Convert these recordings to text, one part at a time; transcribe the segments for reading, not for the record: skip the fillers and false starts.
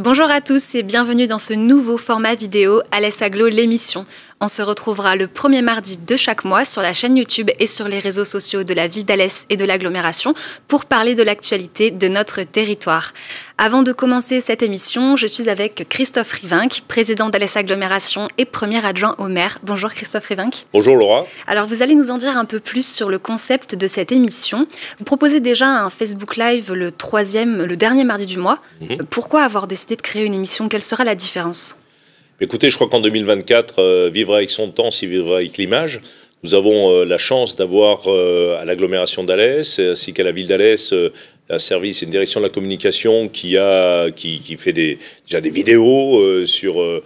Bonjour à tous et bienvenue dans ce nouveau format vidéo Alès Agglo l'émission. On se retrouvera le premier mardi de chaque mois sur la chaîne YouTube et sur les réseaux sociaux de la ville d'Alès et de l'agglomération pour parler de l'actualité de notre territoire. Avant de commencer cette émission, je suis avec Christophe Rivinc, président d'Alès Agglomération et premier adjoint au maire. Bonjour Christophe Rivinc. Bonjour Laura. Alors vous allez nous en dire un peu plus sur le concept de cette émission. Vous proposez déjà un Facebook Live le dernier mardi du mois. Pourquoi avoir décidé de créer une émission? Quelle sera la différence? Écoutez, je crois qu'en 2024, vivre avec son temps, c'est vivre avec l'image. Nous avons la chance d'avoir à l'agglomération d'Alès, ainsi qu'à la ville d'Alès, un service, une direction de la communication qui fait déjà des vidéos sur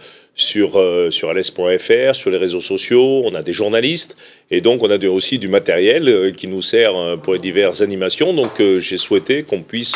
alès.fr, sur les réseaux sociaux. On a des journalistes et donc on a aussi du matériel qui nous sert pour les diverses animations. Donc j'ai souhaité qu'on puisse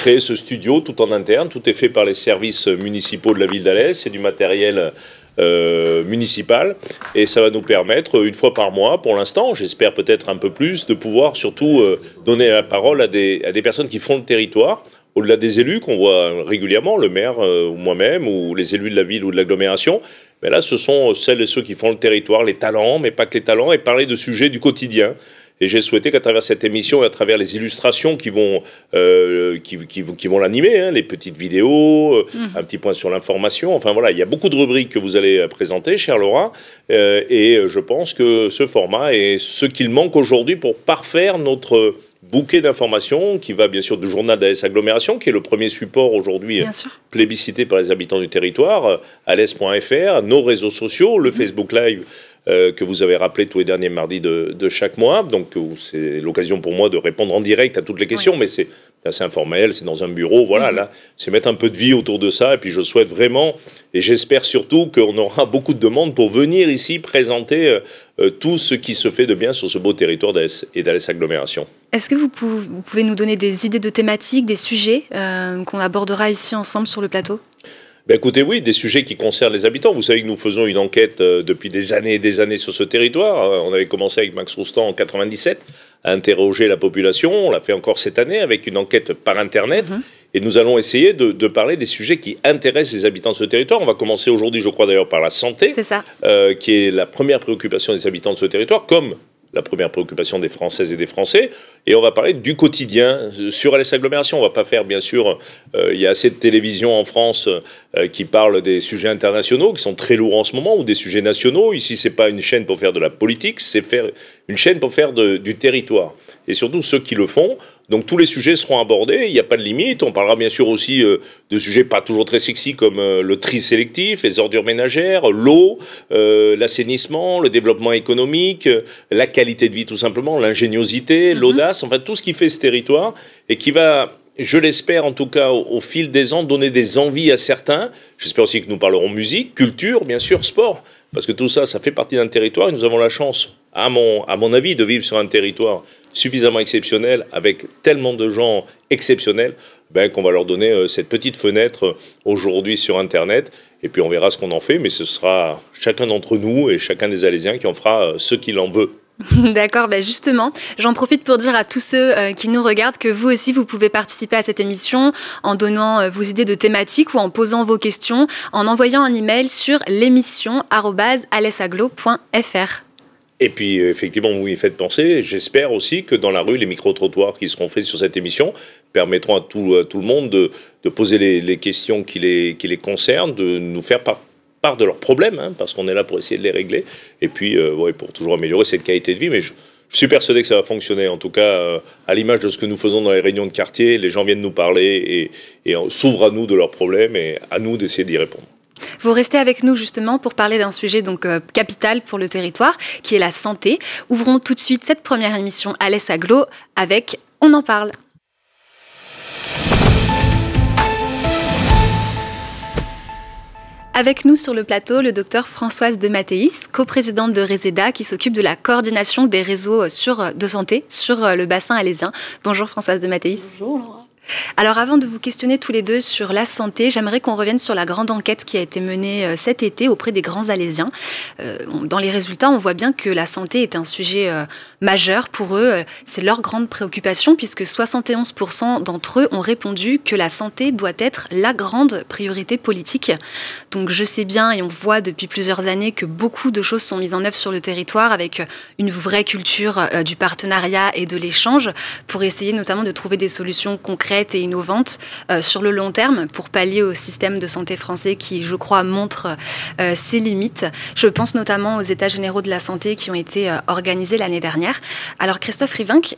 créer ce studio tout en interne. Tout est fait par les services municipaux de la ville d'Alès. C'est du matériel municipal et ça va nous permettre une fois par mois, pour l'instant, j'espère peut-être un peu plus, de pouvoir surtout donner la parole à des personnes qui font le territoire. Au-delà des élus qu'on voit régulièrement, le maire ou moi-même, ou les élus de la ville ou de l'agglomération, mais là, ce sont celles et ceux qui font le territoire, les talents, mais pas que les talents, et parler de sujets du quotidien. Et j'ai souhaité qu'à travers cette émission et à travers les illustrations qui vont l'animer, hein, les petites vidéos, un petit point sur l'information, enfin voilà, il y a beaucoup de rubriques que vous allez présenter, chère Laura, et je pense que ce format est ce qu'il manque aujourd'hui pour parfaire notre bouquet d'informations qui va bien sûr du journal d'Alès Agglomération, qui est le premier support aujourd'hui plébiscité par les habitants du territoire, alès.fr, nos réseaux sociaux, le Facebook Live que vous avez rappelé tous les derniers mardis de chaque mois. Donc c'est l'occasion pour moi de répondre en direct à toutes les questions, mais c'est assez informel, c'est dans un bureau, voilà, là, c'est mettre un peu de vie autour de ça, et puis je souhaite vraiment, et j'espère surtout qu'on aura beaucoup de demandes pour venir ici présenter tout ce qui se fait de bien sur ce beau territoire d'Alès et d'Alès Agglomération. Est-ce que vous pouvez nous donner des idées de thématiques, des sujets qu'on abordera ici ensemble sur le plateau? Ben écoutez, oui, des sujets qui concernent les habitants. Vous savez que nous faisons une enquête depuis des années et des années sur ce territoire. On avait commencé avec Max Roustan en 97 à interroger la population. On l'a fait encore cette année avec une enquête par Internet. Et nous allons essayer de parler des sujets qui intéressent les habitants de ce territoire. On va commencer aujourd'hui, je crois d'ailleurs, par la santé, qui est la première préoccupation des habitants de ce territoire, comme la première préoccupation des Françaises et des Français. Et on va parler du quotidien sur Alès Agglomération. On ne va pas faire, bien sûr, il y a assez de télévision en France qui parlent des sujets internationaux, qui sont très lourds en ce moment, ou des sujets nationaux. Ici, ce n'est pas une chaîne pour faire de la politique, c'est une chaîne pour faire du territoire. Et surtout ceux qui le font. Donc tous les sujets seront abordés, il n'y a pas de limite. On parlera bien sûr aussi de sujets pas toujours très sexy comme le tri sélectif, les ordures ménagères, l'eau, l'assainissement, le développement économique, la qualité de vie tout simplement, l'ingéniosité, l'audace, enfin tout ce qui fait ce territoire et qui va, je l'espère en tout cas au fil des ans, donner des envies à certains. J'espère aussi que nous parlerons musique, culture, bien sûr, sport, parce que tout ça, ça fait partie d'un territoire et nous avons la chance, à mon avis, de vivre sur un territoire suffisamment exceptionnel, avec tellement de gens exceptionnels, qu'on va leur donner cette petite fenêtre aujourd'hui sur Internet. Et puis on verra ce qu'on en fait, mais ce sera chacun d'entre nous et chacun des Alésiens qui en fera ce qu'il en veut. D'accord, justement, j'en profite pour dire à tous ceux qui nous regardent que vous aussi, vous pouvez participer à cette émission en donnant vos idées de thématiques ou en posant vos questions, en envoyant un email sur l'émission@alessagglo.fr. Et puis, effectivement, vous y faites penser, j'espère aussi que dans la rue, les micro-trottoirs qui seront faits sur cette émission permettront à tout le monde de poser les questions qui les concernent, de nous faire part de leurs problèmes, hein, parce qu'on est là pour essayer de les régler, et puis pour toujours améliorer cette qualité de vie. Mais je suis persuadé que ça va fonctionner, en tout cas, à l'image de ce que nous faisons dans les réunions de quartier. Les gens viennent nous parler et s'ouvrent à nous de leurs problèmes, et à nous d'essayer d'y répondre. Vous restez avec nous justement pour parler d'un sujet donc capital pour le territoire, qui est la santé. Ouvrons tout de suite cette première émission Alès Agglo avec On en parle. Avec nous sur le plateau, le docteur Françoise de Mathéis, coprésidente de Reseda, qui s'occupe de la coordination des réseaux de santé sur le bassin alésien. Bonjour Françoise de Mathéis. Bonjour Laura. Alors avant de vous questionner tous les deux sur la santé, j'aimerais qu'on revienne sur la grande enquête qui a été menée cet été auprès des grands Alésiens. Dans les résultats, on voit bien que la santé est un sujet majeur pour eux. C'est leur grande préoccupation puisque 71% d'entre eux ont répondu que la santé doit être la grande priorité politique. Donc je sais bien et on voit depuis plusieurs années que beaucoup de choses sont mises en œuvre sur le territoire avec une vraie culture du partenariat et de l'échange pour essayer notamment de trouver des solutions concrètes et innovantes sur le long terme pour pallier au système de santé français qui, je crois, montre ses limites. Je pense notamment aux États généraux de la santé qui ont été organisés l'année dernière. Alors Christophe Rivinc,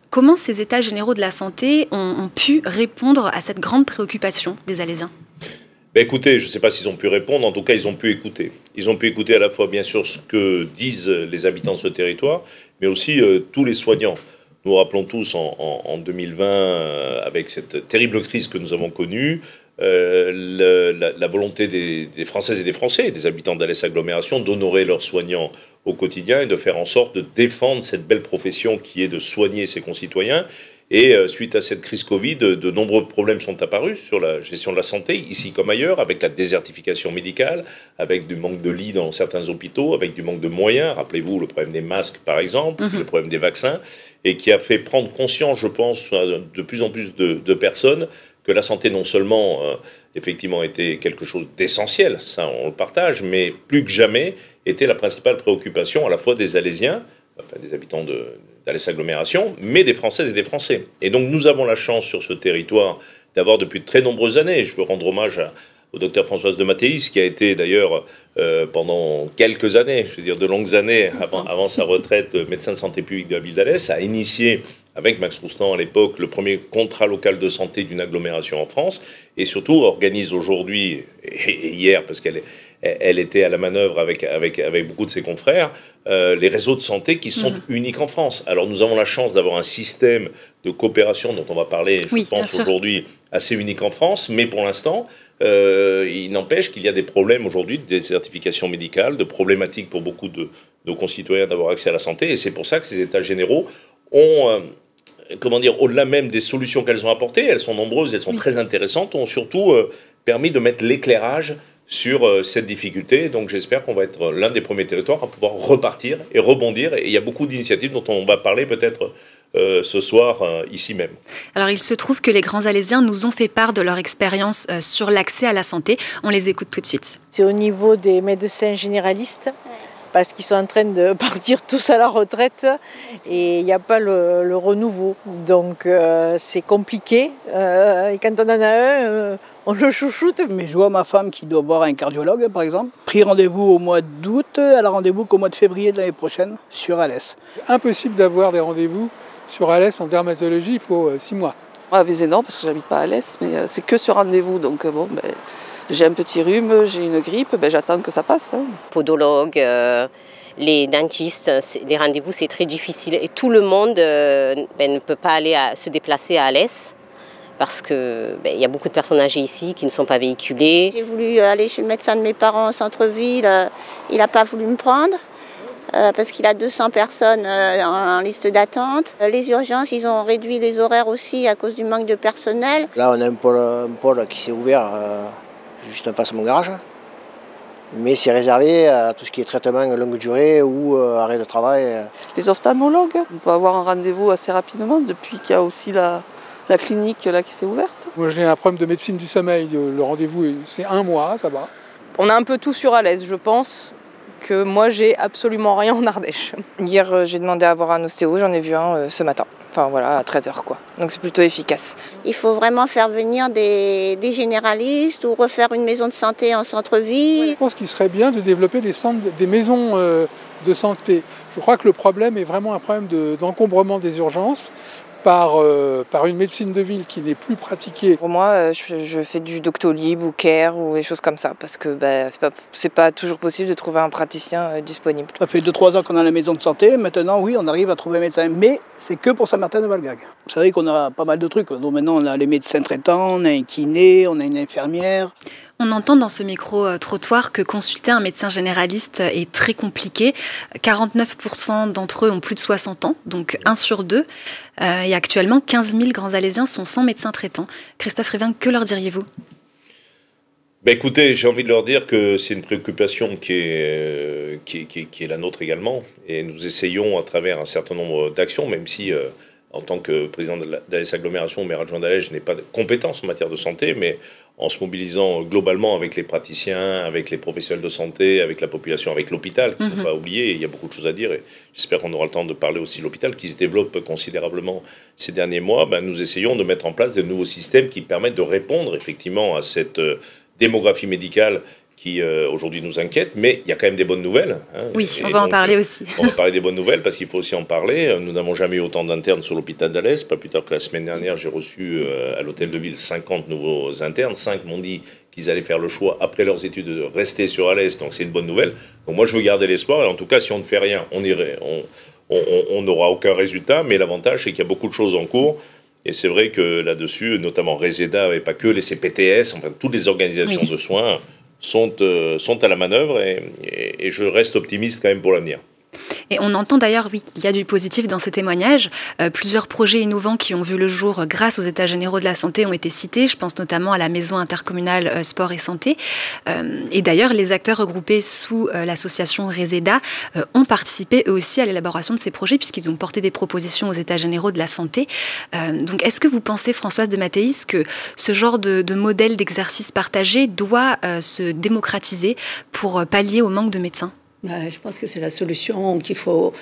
comment ces États généraux de la santé ont pu répondre à cette grande préoccupation des Alésiens ? Ben écoutez, je ne sais pas s'ils ont pu répondre, en tout cas ils ont pu écouter. Ils ont pu écouter à la fois bien sûr ce que disent les habitants de ce territoire, mais aussi tous les soignants. Nous rappelons tous en 2020, avec cette terrible crise que nous avons connue, la volonté des Françaises et des Français, des habitants d'Alès Agglomération, d'honorer leurs soignants au quotidien et de faire en sorte de défendre cette belle profession qui est de soigner ses concitoyens. Et suite à cette crise Covid, de nombreux problèmes sont apparus sur la gestion de la santé, ici comme ailleurs, avec la désertification médicale, avec du manque de lits dans certains hôpitaux, avec du manque de moyens. Rappelez-vous le problème des masques, par exemple, le problème des vaccins, et qui a fait prendre conscience, je pense, de plus en plus de personnes, que la santé non seulement, effectivement, était quelque chose d'essentiel, ça on le partage, mais plus que jamais était la principale préoccupation à la fois des Alésiens, enfin des habitants d'Alès Agglomération, mais des Françaises et des Français. Et donc nous avons la chance sur ce territoire d'avoir depuis de très nombreuses années, je veux rendre hommage au docteur Françoise de Mathéis, qui a été d'ailleurs pendant quelques années, je veux dire de longues années, avant sa retraite, médecin de santé publique de la ville d'Alès, a initié avec Max Roustan à l'époque le premier contrat local de santé d'une agglomération en France, et surtout organise aujourd'hui, et hier, parce elle était à la manœuvre avec beaucoup de ses confrères, les réseaux de santé qui sont uniques en France. Alors nous avons la chance d'avoir un système de coopération dont on va parler, je pense, aujourd'hui, assez unique en France, mais pour l'instant, il n'empêche qu'il y a des problèmes aujourd'hui de désertification médicale, de problématiques pour beaucoup de nos concitoyens d'avoir accès à la santé, et c'est pour ça que ces États généraux ont... au-delà même des solutions qu'elles ont apportées, elles sont nombreuses, elles sont très intéressantes, ont surtout permis de mettre l'éclairage sur cette difficulté. Donc j'espère qu'on va être l'un des premiers territoires à pouvoir repartir et rebondir. Et il y a beaucoup d'initiatives dont on va parler peut-être ce soir ici même. Alors il se trouve que les grands Alésiens nous ont fait part de leur expérience sur l'accès à la santé. On les écoute tout de suite. C'est au niveau des médecins généralistes, parce qu'ils sont en train de partir tous à la retraite et il n'y a pas le renouveau. Donc c'est compliqué. Et quand on en a un, on le chouchoute. Mais je vois ma femme qui doit voir un cardiologue, par exemple. Pris rendez-vous au mois d'août, elle a rendez-vous qu'au mois de février de l'année prochaine sur Alès. Impossible d'avoir des rendez-vous sur Alès en dermatologie, il faut 6 mois. À Vézénan, parce que j'habite pas à Alès, mais c'est que sur rendez-vous. Donc j'ai un petit rhume, j'ai une grippe, j'attends que ça passe. Podologue, les dentistes, les rendez-vous c'est très difficile. Et tout le monde ne peut pas aller se déplacer à Alès parce qu'il y a beaucoup de personnes âgées ici qui ne sont pas véhiculées. J'ai voulu aller chez le médecin de mes parents au centre-ville, il n'a pas voulu me prendre. Parce qu'il a 200 personnes en liste d'attente. Les urgences, ils ont réduit les horaires aussi à cause du manque de personnel. Là, on a un pôle qui s'est ouvert juste en face de mon garage. Mais c'est réservé à tout ce qui est traitement longue durée ou arrêt de travail. Les ophtalmologues, on peut avoir un rendez-vous assez rapidement depuis qu'il y a aussi la clinique là, qui s'est ouverte. Moi, j'ai un problème de médecine du sommeil. Le rendez-vous, c'est 1 mois, ça va. On a un peu tout sur Alès, je pense. Que moi j'ai absolument rien en Ardèche. Hier j'ai demandé à voir un ostéo, j'en ai vu un ce matin. Enfin voilà, à 13h quoi. Donc c'est plutôt efficace. Il faut vraiment faire venir des généralistes ou refaire une maison de santé en centre-ville. Je pense qu'il serait bien de développer des maisons de santé. Je crois que le problème est vraiment un problème d'encombrement des urgences par une médecine de ville qui n'est plus pratiquée. Pour moi, je fais du Doctolib ou Care ou des choses comme ça parce que c'est pas toujours possible de trouver un praticien disponible. Ça fait 2-3 ans qu'on a la maison de santé. Maintenant, oui, on arrive à trouver un médecin. Mais c'est que pour Saint-Martin-de-Valgag. Vous savez qu'on a pas mal de trucs. Donc maintenant, on a les médecins traitants, on a un kiné, on a une infirmière. On entend dans ce micro-trottoir que consulter un médecin généraliste est très compliqué. 49% d'entre eux ont plus de 60 ans, donc 1 sur 2. Et actuellement, 15 000 grands Alésiens sont sans médecin traitant. Christophe Rivin, que leur diriez-vous ? Écoutez, j'ai envie de leur dire que c'est une préoccupation qui est la nôtre également. Et nous essayons, à travers un certain nombre d'actions, même si... en tant que président d'Alès Agglomération, maire adjoint d'Alès, je n'ai pas de compétences en matière de santé, mais en se mobilisant globalement avec les praticiens, avec les professionnels de santé, avec la population, avec l'hôpital, qu'il ne faut pas oublier. Il y a beaucoup de choses à dire et j'espère qu'on aura le temps de parler aussi de l'hôpital qui se développe considérablement ces derniers mois. Nous essayons de mettre en place de nouveaux systèmes qui permettent de répondre effectivement à cette démographie médicale qui aujourd'hui nous inquiète, mais il y a quand même des bonnes nouvelles. Oui, on va en parler aussi. On va parler des bonnes nouvelles parce qu'il faut aussi en parler. Nous n'avons jamais eu autant d'internes sur l'hôpital d'Alès. Pas plus tard que la semaine dernière, j'ai reçu à l'hôtel de ville 50 nouveaux internes. 5 m'ont dit qu'ils allaient faire le choix, après leurs études, de rester sur Alès. Donc c'est une bonne nouvelle. Donc moi, je veux garder l'espoir. Et en tout cas, si on ne fait rien, on n'aura aucun résultat. Mais l'avantage, c'est qu'il y a beaucoup de choses en cours. Et c'est vrai que là-dessus, notamment Reseda, et pas que les CPTS, enfin toutes les organisations de soins, sont à la manœuvre et je reste optimiste quand même pour l'avenir. Et on entend d'ailleurs, oui, qu'il y a du positif dans ces témoignages. Plusieurs projets innovants qui ont vu le jour grâce aux États généraux de la santé ont été cités. Je pense notamment à la maison intercommunale sport et santé. Et d'ailleurs, les acteurs regroupés sous l'association Reseda ont participé eux aussi à l'élaboration de ces projets puisqu'ils ont porté des propositions aux États généraux de la santé. Donc, est-ce que vous pensez, Françoise de Mattéis, que ce genre de modèle d'exercice partagé doit se démocratiser pour pallier au manque de médecins ? Je pense que c'est la solution qu'il faut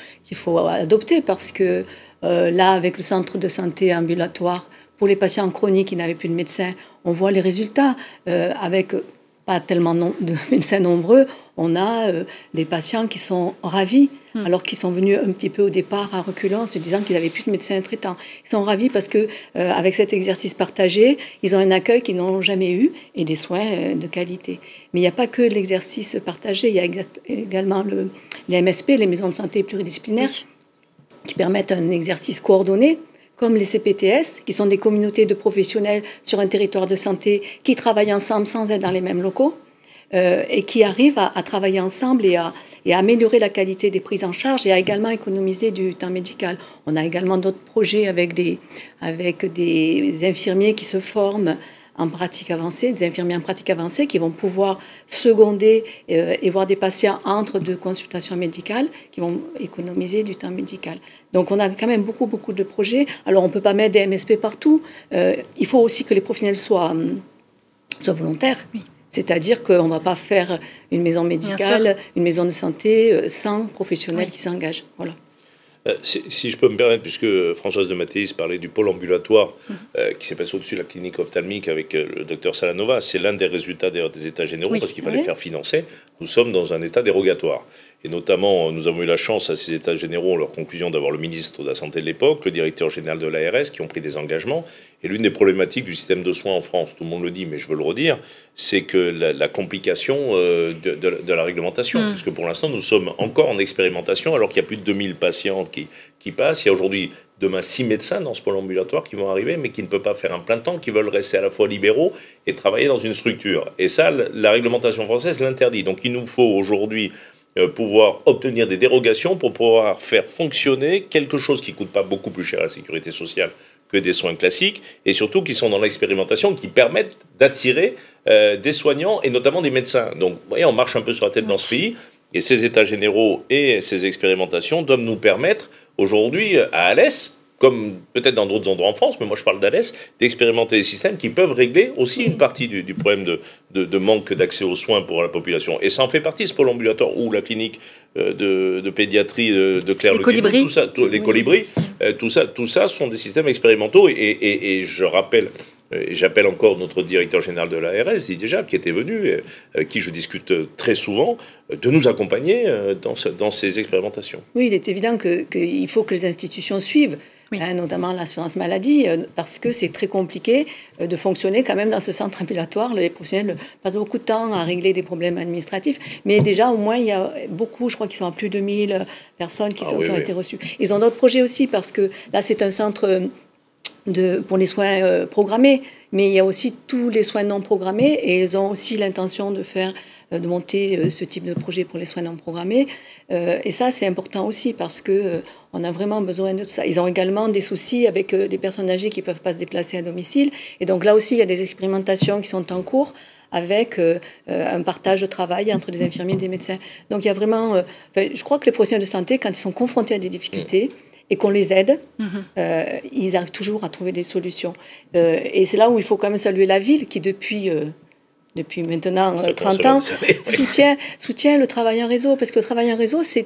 adopter parce que là, avec le centre de santé ambulatoire, pour les patients chroniques qui n'avaient plus de médecin, on voit les résultats. Avec pas tellement de médecins nombreux, on a des patients qui sont ravis, alors qu'ils sont venus un petit peu au départ à reculons en se disant qu'ils n'avaient plus de médecins traitants. Ils sont ravis parce que avec cet exercice partagé, ils ont un accueil qu'ils n'ont jamais eu et des soins de qualité. Mais il n'y a pas que l'exercice partagé, il y a également les MSP, les maisons de santé pluridisciplinaires, qui permettent un exercice coordonné, comme les CPTS, qui sont des communautés de professionnels sur un territoire de santé qui travaillent ensemble sans être dans les mêmes locaux. Et qui arrivent à travailler ensemble et à améliorer la qualité des prises en charge et à également économiser du temps médical. On a également d'autres projets avec des infirmiers qui se forment en pratique avancée, des infirmiers en pratique avancée qui vont pouvoir seconder et voir des patients entre deux consultations médicales qui vont économiser du temps médical. Donc on a quand même beaucoup de projets. Alors on ne peut pas mettre des MSP partout. Il faut aussi que les professionnels soient volontaires. Oui. C'est-à-dire qu'on ne va pas faire une maison médicale, une maison de santé sans professionnels qui s'engagent. Voilà. Si je peux me permettre, puisque Françoise de Mattéis parlait du pôle ambulatoire qui s'est passé au-dessus de la clinique ophtalmique avec le docteur Salanova, c'est l'un des résultats des États généraux parce qu'il fallait faire financer. Nous sommes dans un état dérogatoire. Et notamment, nous avons eu la chance à ces États généraux, en leur conclusion, d'avoir le ministre de la Santé de l'époque, le directeur général de l'ARS, qui ont pris des engagements. Et l'une des problématiques du système de soins en France, tout le monde le dit, mais je veux le redire, c'est que la complication de la réglementation. Parce que pour l'instant, nous sommes encore en expérimentation, alors qu'il y a plus de 2000 patientes qui passent. Il y a aujourd'hui, demain, 6 médecins dans ce pôle ambulatoire qui vont arriver, mais qui ne peuvent pas faire un plein temps, qui veulent rester à la fois libéraux et travailler dans une structure. Et ça, la réglementation française l'interdit. Donc il nous faut aujourd'hui pouvoir obtenir des dérogations pour pouvoir faire fonctionner quelque chose qui ne coûte pas beaucoup plus cher à la sécurité sociale que des soins classiques, et surtout qui sont dans l'expérimentation, qui permettent d'attirer des soignants et notamment des médecins. Donc, vous voyez, on marche un peu sur la tête dans ce pays, et ces états généraux et ces expérimentations doivent nous permettre aujourd'hui à Alès, comme peut-être dans d'autres endroits en France, mais moi je parle d'Alès, d'expérimenter des systèmes qui peuvent régler aussi une partie du problème de manque d'accès aux soins pour la population. Et ça en fait partie, ce pôle ambulatoire ou la clinique de pédiatrie de Claire-le-Guillemot, tout ça, les colibris, tout ça sont des systèmes expérimentaux. Et je rappelle, j'appelle encore notre directeur général de l'ARS, déjà, qui était venu, qui je discute très souvent, de nous accompagner dans ces expérimentations. Oui, il est évident qu'il faut que les institutions suivent. Oui. Notamment l'assurance maladie, parce que c'est très compliqué de fonctionner quand même dans ce centre ambulatoire. Les professionnels passent beaucoup de temps à régler des problèmes administratifs, mais déjà au moins il y a beaucoup, je crois qu'ils sont à plus de 1000 personnes qui ont été reçues. Ils ont d'autres projets aussi, parce que là c'est un centre pour les soins programmés, mais il y a aussi tous les soins non programmés et ils ont aussi l'intention de monter ce type de projet pour les soins non programmés. Et ça, c'est important aussi parce que on a vraiment besoin de tout ça. Ils ont également des soucis avec des personnes âgées qui ne peuvent pas se déplacer à domicile. Et donc là aussi, il y a des expérimentations qui sont en cours avec un partage de travail entre des infirmiers et des médecins. Donc il y a vraiment... je crois que les professionnels de santé, quand ils sont confrontés à des difficultés, et qu'on les aide, ils arrivent toujours à trouver des solutions. Et c'est là où il faut quand même saluer la ville qui, depuis maintenant 30 ans, soutient le travail en réseau. Parce que le travail en réseau, c'est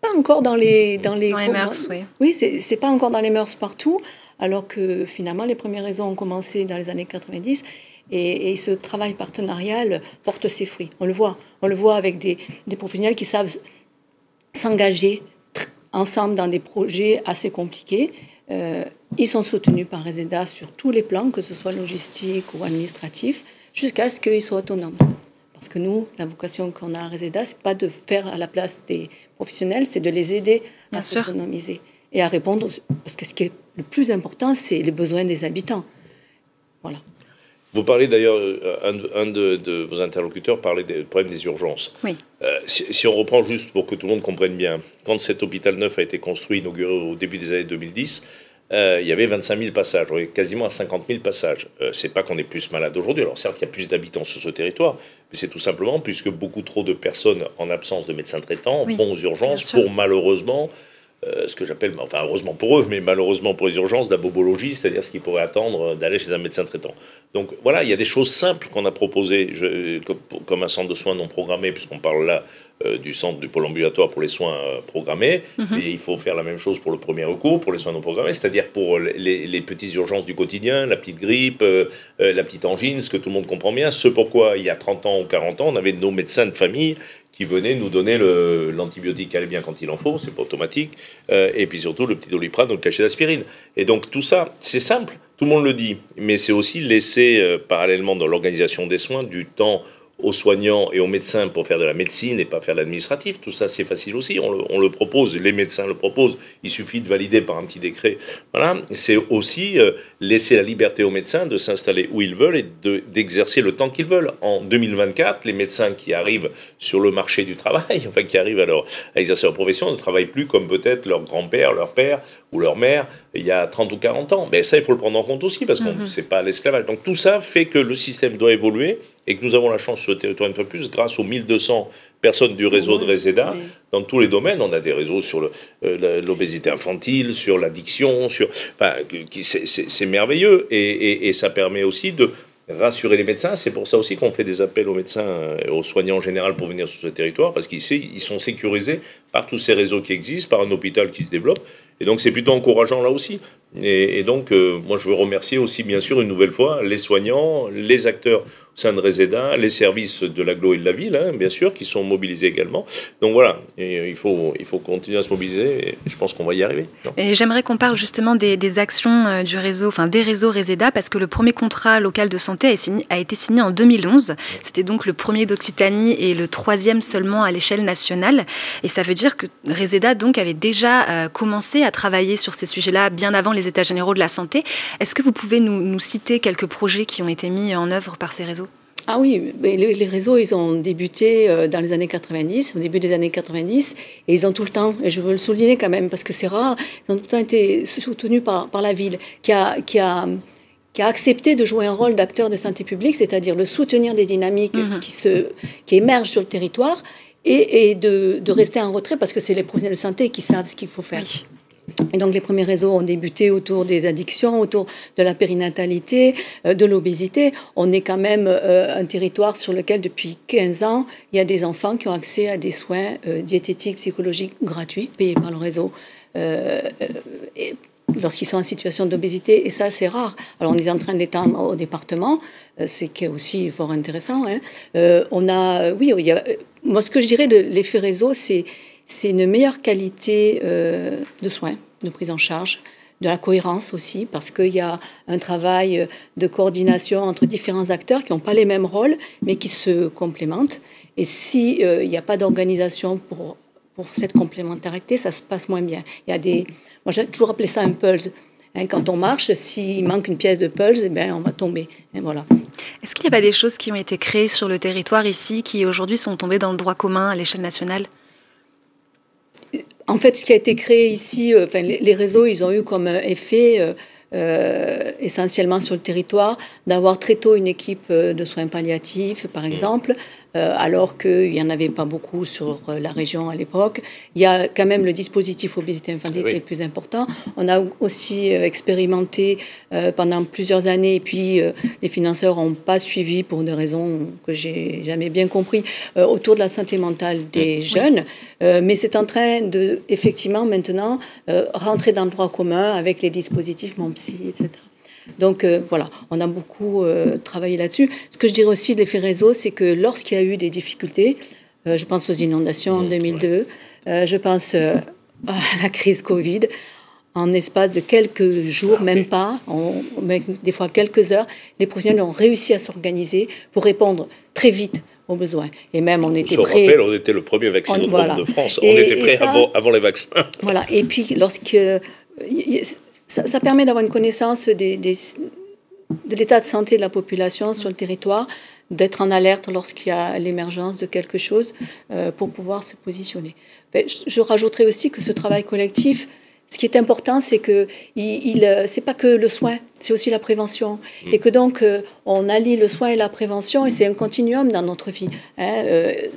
pas encore dans les mœurs, oui. Oui, c'est pas encore dans les mœurs partout, alors que finalement, les premiers réseaux ont commencé dans les années 90. Et ce travail partenarial porte ses fruits. On le voit avec des professionnels qui savent s'engager ensemble dans des projets assez compliqués. Ils sont soutenus par Reseda sur tous les plans, que ce soit logistique ou administratif, jusqu'à ce qu'ils soient autonomes. Parce que nous, la vocation qu'on a à Reseda, c'est pas de faire à la place des professionnels, c'est de les aider à s'autonomiser et à répondre, parce que ce qui est le plus important, c'est les besoins des habitants. Voilà. Vous parlez d'ailleurs, un de vos interlocuteurs parlait des problèmes des urgences. Oui. Si on reprend juste pour que tout le monde comprenne bien, quand cet hôpital neuf a été construit, inauguré au début des années 2010, il y avait 25 000 passages, on est quasiment à 50 000 passages. C'est pas qu'on est plus malade aujourd'hui, alors certes il y a plus d'habitants sur ce territoire, mais c'est tout simplement puisque beaucoup trop de personnes en absence de médecins traitants vont aux urgences pour malheureusement... ce que j'appelle, enfin heureusement pour eux, mais malheureusement pour les urgences, la bobologie, c'est-à-dire ce qu'ils pourraient attendre d'aller chez un médecin traitant. Donc voilà, il y a des choses simples qu'on a proposées, comme un centre de soins non programmés, puisqu'on parle là du centre du pôle ambulatoire pour les soins programmés, et il faut faire la même chose pour le premier recours, pour les soins non programmés, c'est-à-dire pour les petites urgences du quotidien, la petite grippe, la petite angine, ce que tout le monde comprend bien, ce pourquoi il y a 30 ans ou 40 ans, on avait nos médecins de famille qui venaient nous donner l'antibiotique qui allait bien quand il en faut, c'est pas automatique, et puis surtout le petit Doliprane ou le cachet d'aspirine. Et donc tout ça, c'est simple, tout le monde le dit, mais c'est aussi laisser parallèlement dans l'organisation des soins du temps aux soignants et aux médecins pour faire de la médecine et pas faire de l'administratif. Tout ça, c'est facile aussi. On le propose, les médecins le proposent. Il suffit de valider par un petit décret. Voilà. C'est aussi laisser la liberté aux médecins de s'installer où ils veulent et d'exercer le temps qu'ils veulent. En 2024, les médecins qui arrivent sur le marché du travail, enfin qui arrivent à exercer leur profession, ne travaillent plus comme peut-être leur grand-père, leur père ou leur mère il y a 30 ou 40 ans. Mais ça, il faut le prendre en compte aussi parce que c'est pas l'esclavage. Donc tout ça fait que le système doit évoluer et que nous avons la chance sur le territoire une fois de plus, grâce aux 1200 personnes du réseau de Reseda, dans tous les domaines. On a des réseaux sur l'obésité infantile, sur l'addiction, c'est merveilleux. Et ça permet aussi de rassurer les médecins. C'est pour ça aussi qu'on fait des appels aux médecins et aux soignants en général pour venir sur ce territoire, parce qu'ils sont sécurisés par tous ces réseaux qui existent, par un hôpital qui se développe. Et donc c'est plutôt encourageant là aussi. Et donc moi je veux remercier aussi bien sûr une nouvelle fois les soignants, les acteurs au sein de Reseda, les services de l'agglo et de la ville, bien sûr, qui sont mobilisés également. Donc voilà, et il faut continuer à se mobiliser et je pense qu'on va y arriver. Et j'aimerais qu'on parle justement des actions du réseau, enfin des réseaux Reseda, parce que le premier contrat local de santé a été signé en 2011. C'était donc le premier d'Occitanie et le troisième seulement à l'échelle nationale. Et ça veut dire que Reseda donc avait déjà commencé à travailler sur ces sujets-là bien avant les États généraux de la santé. Est-ce que vous pouvez nous citer quelques projets qui ont été mis en œuvre par ces réseaux ? Ah oui, les réseaux, ils ont débuté dans les années 90, au début des années 90, et ils ont tout le temps, et je veux le souligner quand même, parce que c'est rare, ils ont tout le temps été soutenus par la ville, qui a accepté de jouer un rôle d'acteur de santé publique, c'est-à-dire de soutenir des dynamiques qui émergent sur le territoire, et de rester en retrait, parce que c'est les professionnels de santé qui savent ce qu'il faut faire. Oui. Et donc les premiers réseaux ont débuté autour des addictions, autour de la périnatalité, de l'obésité. On est quand même un territoire sur lequel depuis 15 ans, il y a des enfants qui ont accès à des soins diététiques, psychologiques gratuits, payés par le réseau, lorsqu'ils sont en situation d'obésité. Et ça, c'est rare. Alors on est en train de l'étendre au département, c'est aussi fort intéressant. Moi, ce que je dirais de l'effet réseau, c'est une meilleure qualité de soins, de prise en charge, de la cohérence aussi, parce qu'il y a un travail de coordination entre différents acteurs qui n'ont pas les mêmes rôles, mais qui se complémentent. Et s'il n'y a pas d'organisation pour cette complémentarité, ça se passe moins bien. Il y a moi, j'ai toujours appelé ça un pulse. Hein, quand on marche, s'il manque une pièce de puzzle, eh ben, on va tomber. Et voilà. Est-ce qu'il n'y a pas des choses qui ont été créées sur le territoire ici, qui aujourd'hui sont tombées dans le droit commun à l'échelle nationale? En fait, ce qui a été créé ici, les réseaux, ils ont eu comme effet, essentiellement sur le territoire, d'avoir très tôt une équipe de soins palliatifs, par exemple, alors qu'il n'y en avait pas beaucoup sur la région à l'époque. Il y a quand même le dispositif obésité infantile qui est le plus important. On a aussi expérimenté pendant plusieurs années, et puis les financeurs n'ont pas suivi pour des raisons que j'ai jamais bien compris, autour de la santé mentale des jeunes. Mais c'est en train de, effectivement, maintenant, rentrer dans le droit commun avec les dispositifs Mon Psy, etc. Donc voilà, on a beaucoup travaillé là-dessus. Ce que je dirais aussi de l'effet réseau, c'est que lorsqu'il y a eu des difficultés, je pense aux inondations en 2002, je pense à la crise Covid, en espace de quelques jours, même pas, des fois quelques heures, les professionnels ont réussi à s'organiser pour répondre très vite aux besoins. Et même on était prêts. Je me rappelle, on était le premier vaccinodrome de France. On était prêts avant les vaccins. Voilà, et puis lorsque... Ça permet d'avoir une connaissance de l'état de santé de la population sur le territoire, d'être en alerte lorsqu'il y a l'émergence de quelque chose pour pouvoir se positionner. Je rajouterais aussi que ce travail collectif, ce qui est important, c'est que c'est pas que le soin, c'est aussi la prévention. Et que donc, on allie le soin et la prévention, et c'est un continuum dans notre vie. Hein,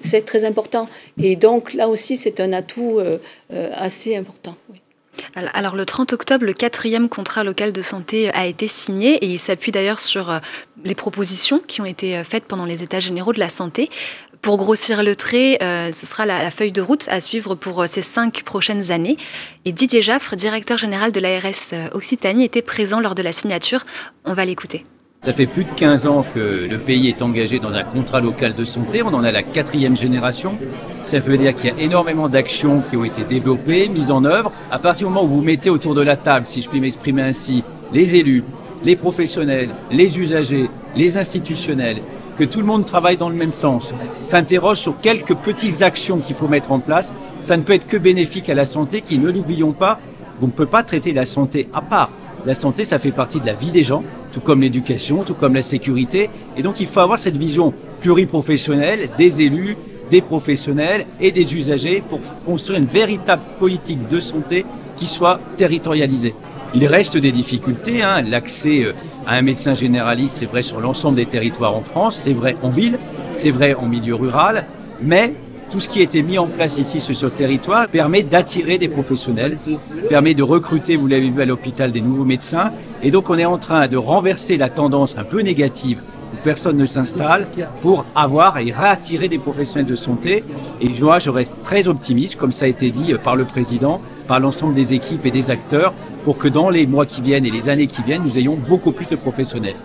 c'est très important. Et donc, là aussi, c'est un atout assez important. Oui. Alors le 30 octobre, le 4e contrat local de santé a été signé et il s'appuie d'ailleurs sur les propositions qui ont été faites pendant les états généraux de la santé. Pour grossir le trait, ce sera la feuille de route à suivre pour ces 5 prochaines années. Et Didier Jaffre, directeur général de l'ARS Occitanie, était présent lors de la signature. On va l'écouter. Ça fait plus de 15 ans que le pays est engagé dans un contrat local de santé. On en a la 4e génération. Ça veut dire qu'il y a énormément d'actions qui ont été développées, mises en œuvre. À partir du moment où vous mettez autour de la table, si je puis m'exprimer ainsi, les élus, les professionnels, les usagers, les institutionnels, que tout le monde travaille dans le même sens, s'interroge sur quelques petites actions qu'il faut mettre en place, ça ne peut être que bénéfique à la santé qui, ne l'oublions pas, on ne peut pas traiter la santé à part. La santé, ça fait partie de la vie des gens, tout comme l'éducation, tout comme la sécurité. Et donc, il faut avoir cette vision pluriprofessionnelle des élus, des professionnels et des usagers pour construire une véritable politique de santé qui soit territorialisée. Il reste des difficultés. L'accès à un médecin généraliste, c'est vrai sur l'ensemble des territoires en France, c'est vrai en ville, c'est vrai en milieu rural, mais tout ce qui a été mis en place ici sur ce territoire permet d'attirer des professionnels, permet de recruter, vous l'avez vu à l'hôpital, des nouveaux médecins. Et donc on est en train de renverser la tendance un peu négative où personne ne s'installe pour avoir et réattirer des professionnels de santé. Et moi, je reste très optimiste, comme ça a été dit par le président, par l'ensemble des équipes et des acteurs, pour que dans les mois qui viennent et les années qui viennent, nous ayons beaucoup plus de professionnels.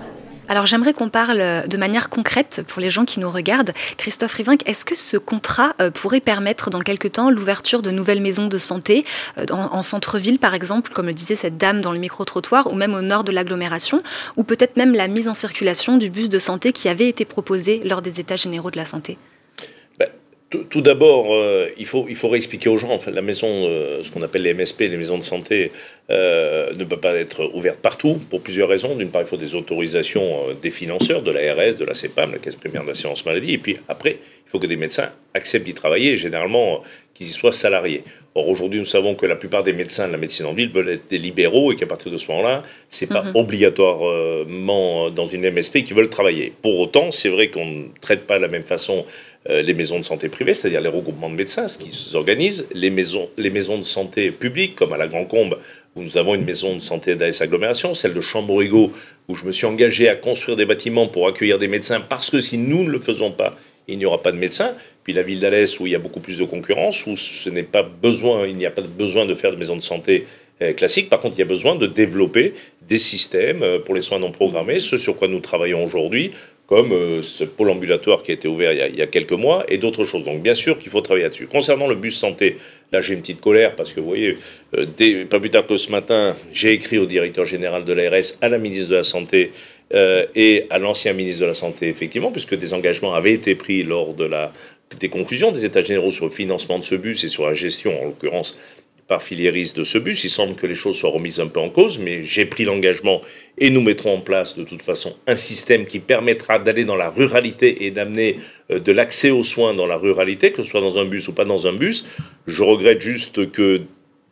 Alors j'aimerais qu'on parle de manière concrète pour les gens qui nous regardent. Christophe Rivinc, est-ce que ce contrat pourrait permettre dans quelque temps l'ouverture de nouvelles maisons de santé en centre-ville par exemple, comme le disait cette dame dans le micro-trottoir, ou même au nord de l'agglomération, ou peut-être même la mise en circulation du bus de santé qui avait été proposé lors des états généraux de la santé? Tout d'abord, il faut réexpliquer aux gens, enfin, la maison, ce qu'on appelle les MSP, les maisons de santé, ne peut pas être ouverte partout pour plusieurs raisons. D'une part, il faut des autorisations des financeurs, de l'ARS, de la CEPAM, la Caisse primaire d'assurance maladie, et puis après, il faut que des médecins acceptent d'y travailler, et généralement qu'ils y soient salariés. Or, aujourd'hui, nous savons que la plupart des médecins de la médecine en ville veulent être des libéraux et qu'à partir de ce moment-là, ce n'est pas obligatoirement dans une MSP qu'ils veulent travailler. Pour autant, c'est vrai qu'on ne traite pas de la même façon les maisons de santé privées, c'est-à-dire les regroupements de médecins, ce qui s'organise, les maisons de santé publiques, comme à la Grand Combe, où nous avons une maison de santé d'AS Agglomération, celle de Chamborigot, où je me suis engagé à construire des bâtiments pour accueillir des médecins, parce que si nous ne le faisons pas, il n'y aura pas de médecins. Puis la ville d'Alès, où il y a beaucoup plus de concurrence, où il n'y a pas besoin de faire de maisons de santé classiques. Par contre, il y a besoin de développer des systèmes pour les soins non programmés, ce sur quoi nous travaillons aujourd'hui, comme ce pôle ambulatoire qui a été ouvert il y a quelques mois, et d'autres choses. Donc bien sûr qu'il faut travailler là-dessus. Concernant le bus santé, là j'ai une petite colère, parce que vous voyez, pas plus tard que ce matin, j'ai écrit au directeur général de l'ARS, à la ministre de la Santé, et à l'ancien ministre de la Santé, effectivement, puisque des engagements avaient été pris lors des conclusions des États généraux sur le financement de ce bus et sur la gestion, en l'occurrence, par Filiéris de ce bus. Il semble que les choses soient remises un peu en cause, mais j'ai pris l'engagement et nous mettrons en place de toute façon un système qui permettra d'aller dans la ruralité et d'amener de l'accès aux soins dans la ruralité, que ce soit dans un bus ou pas dans un bus. Je regrette juste que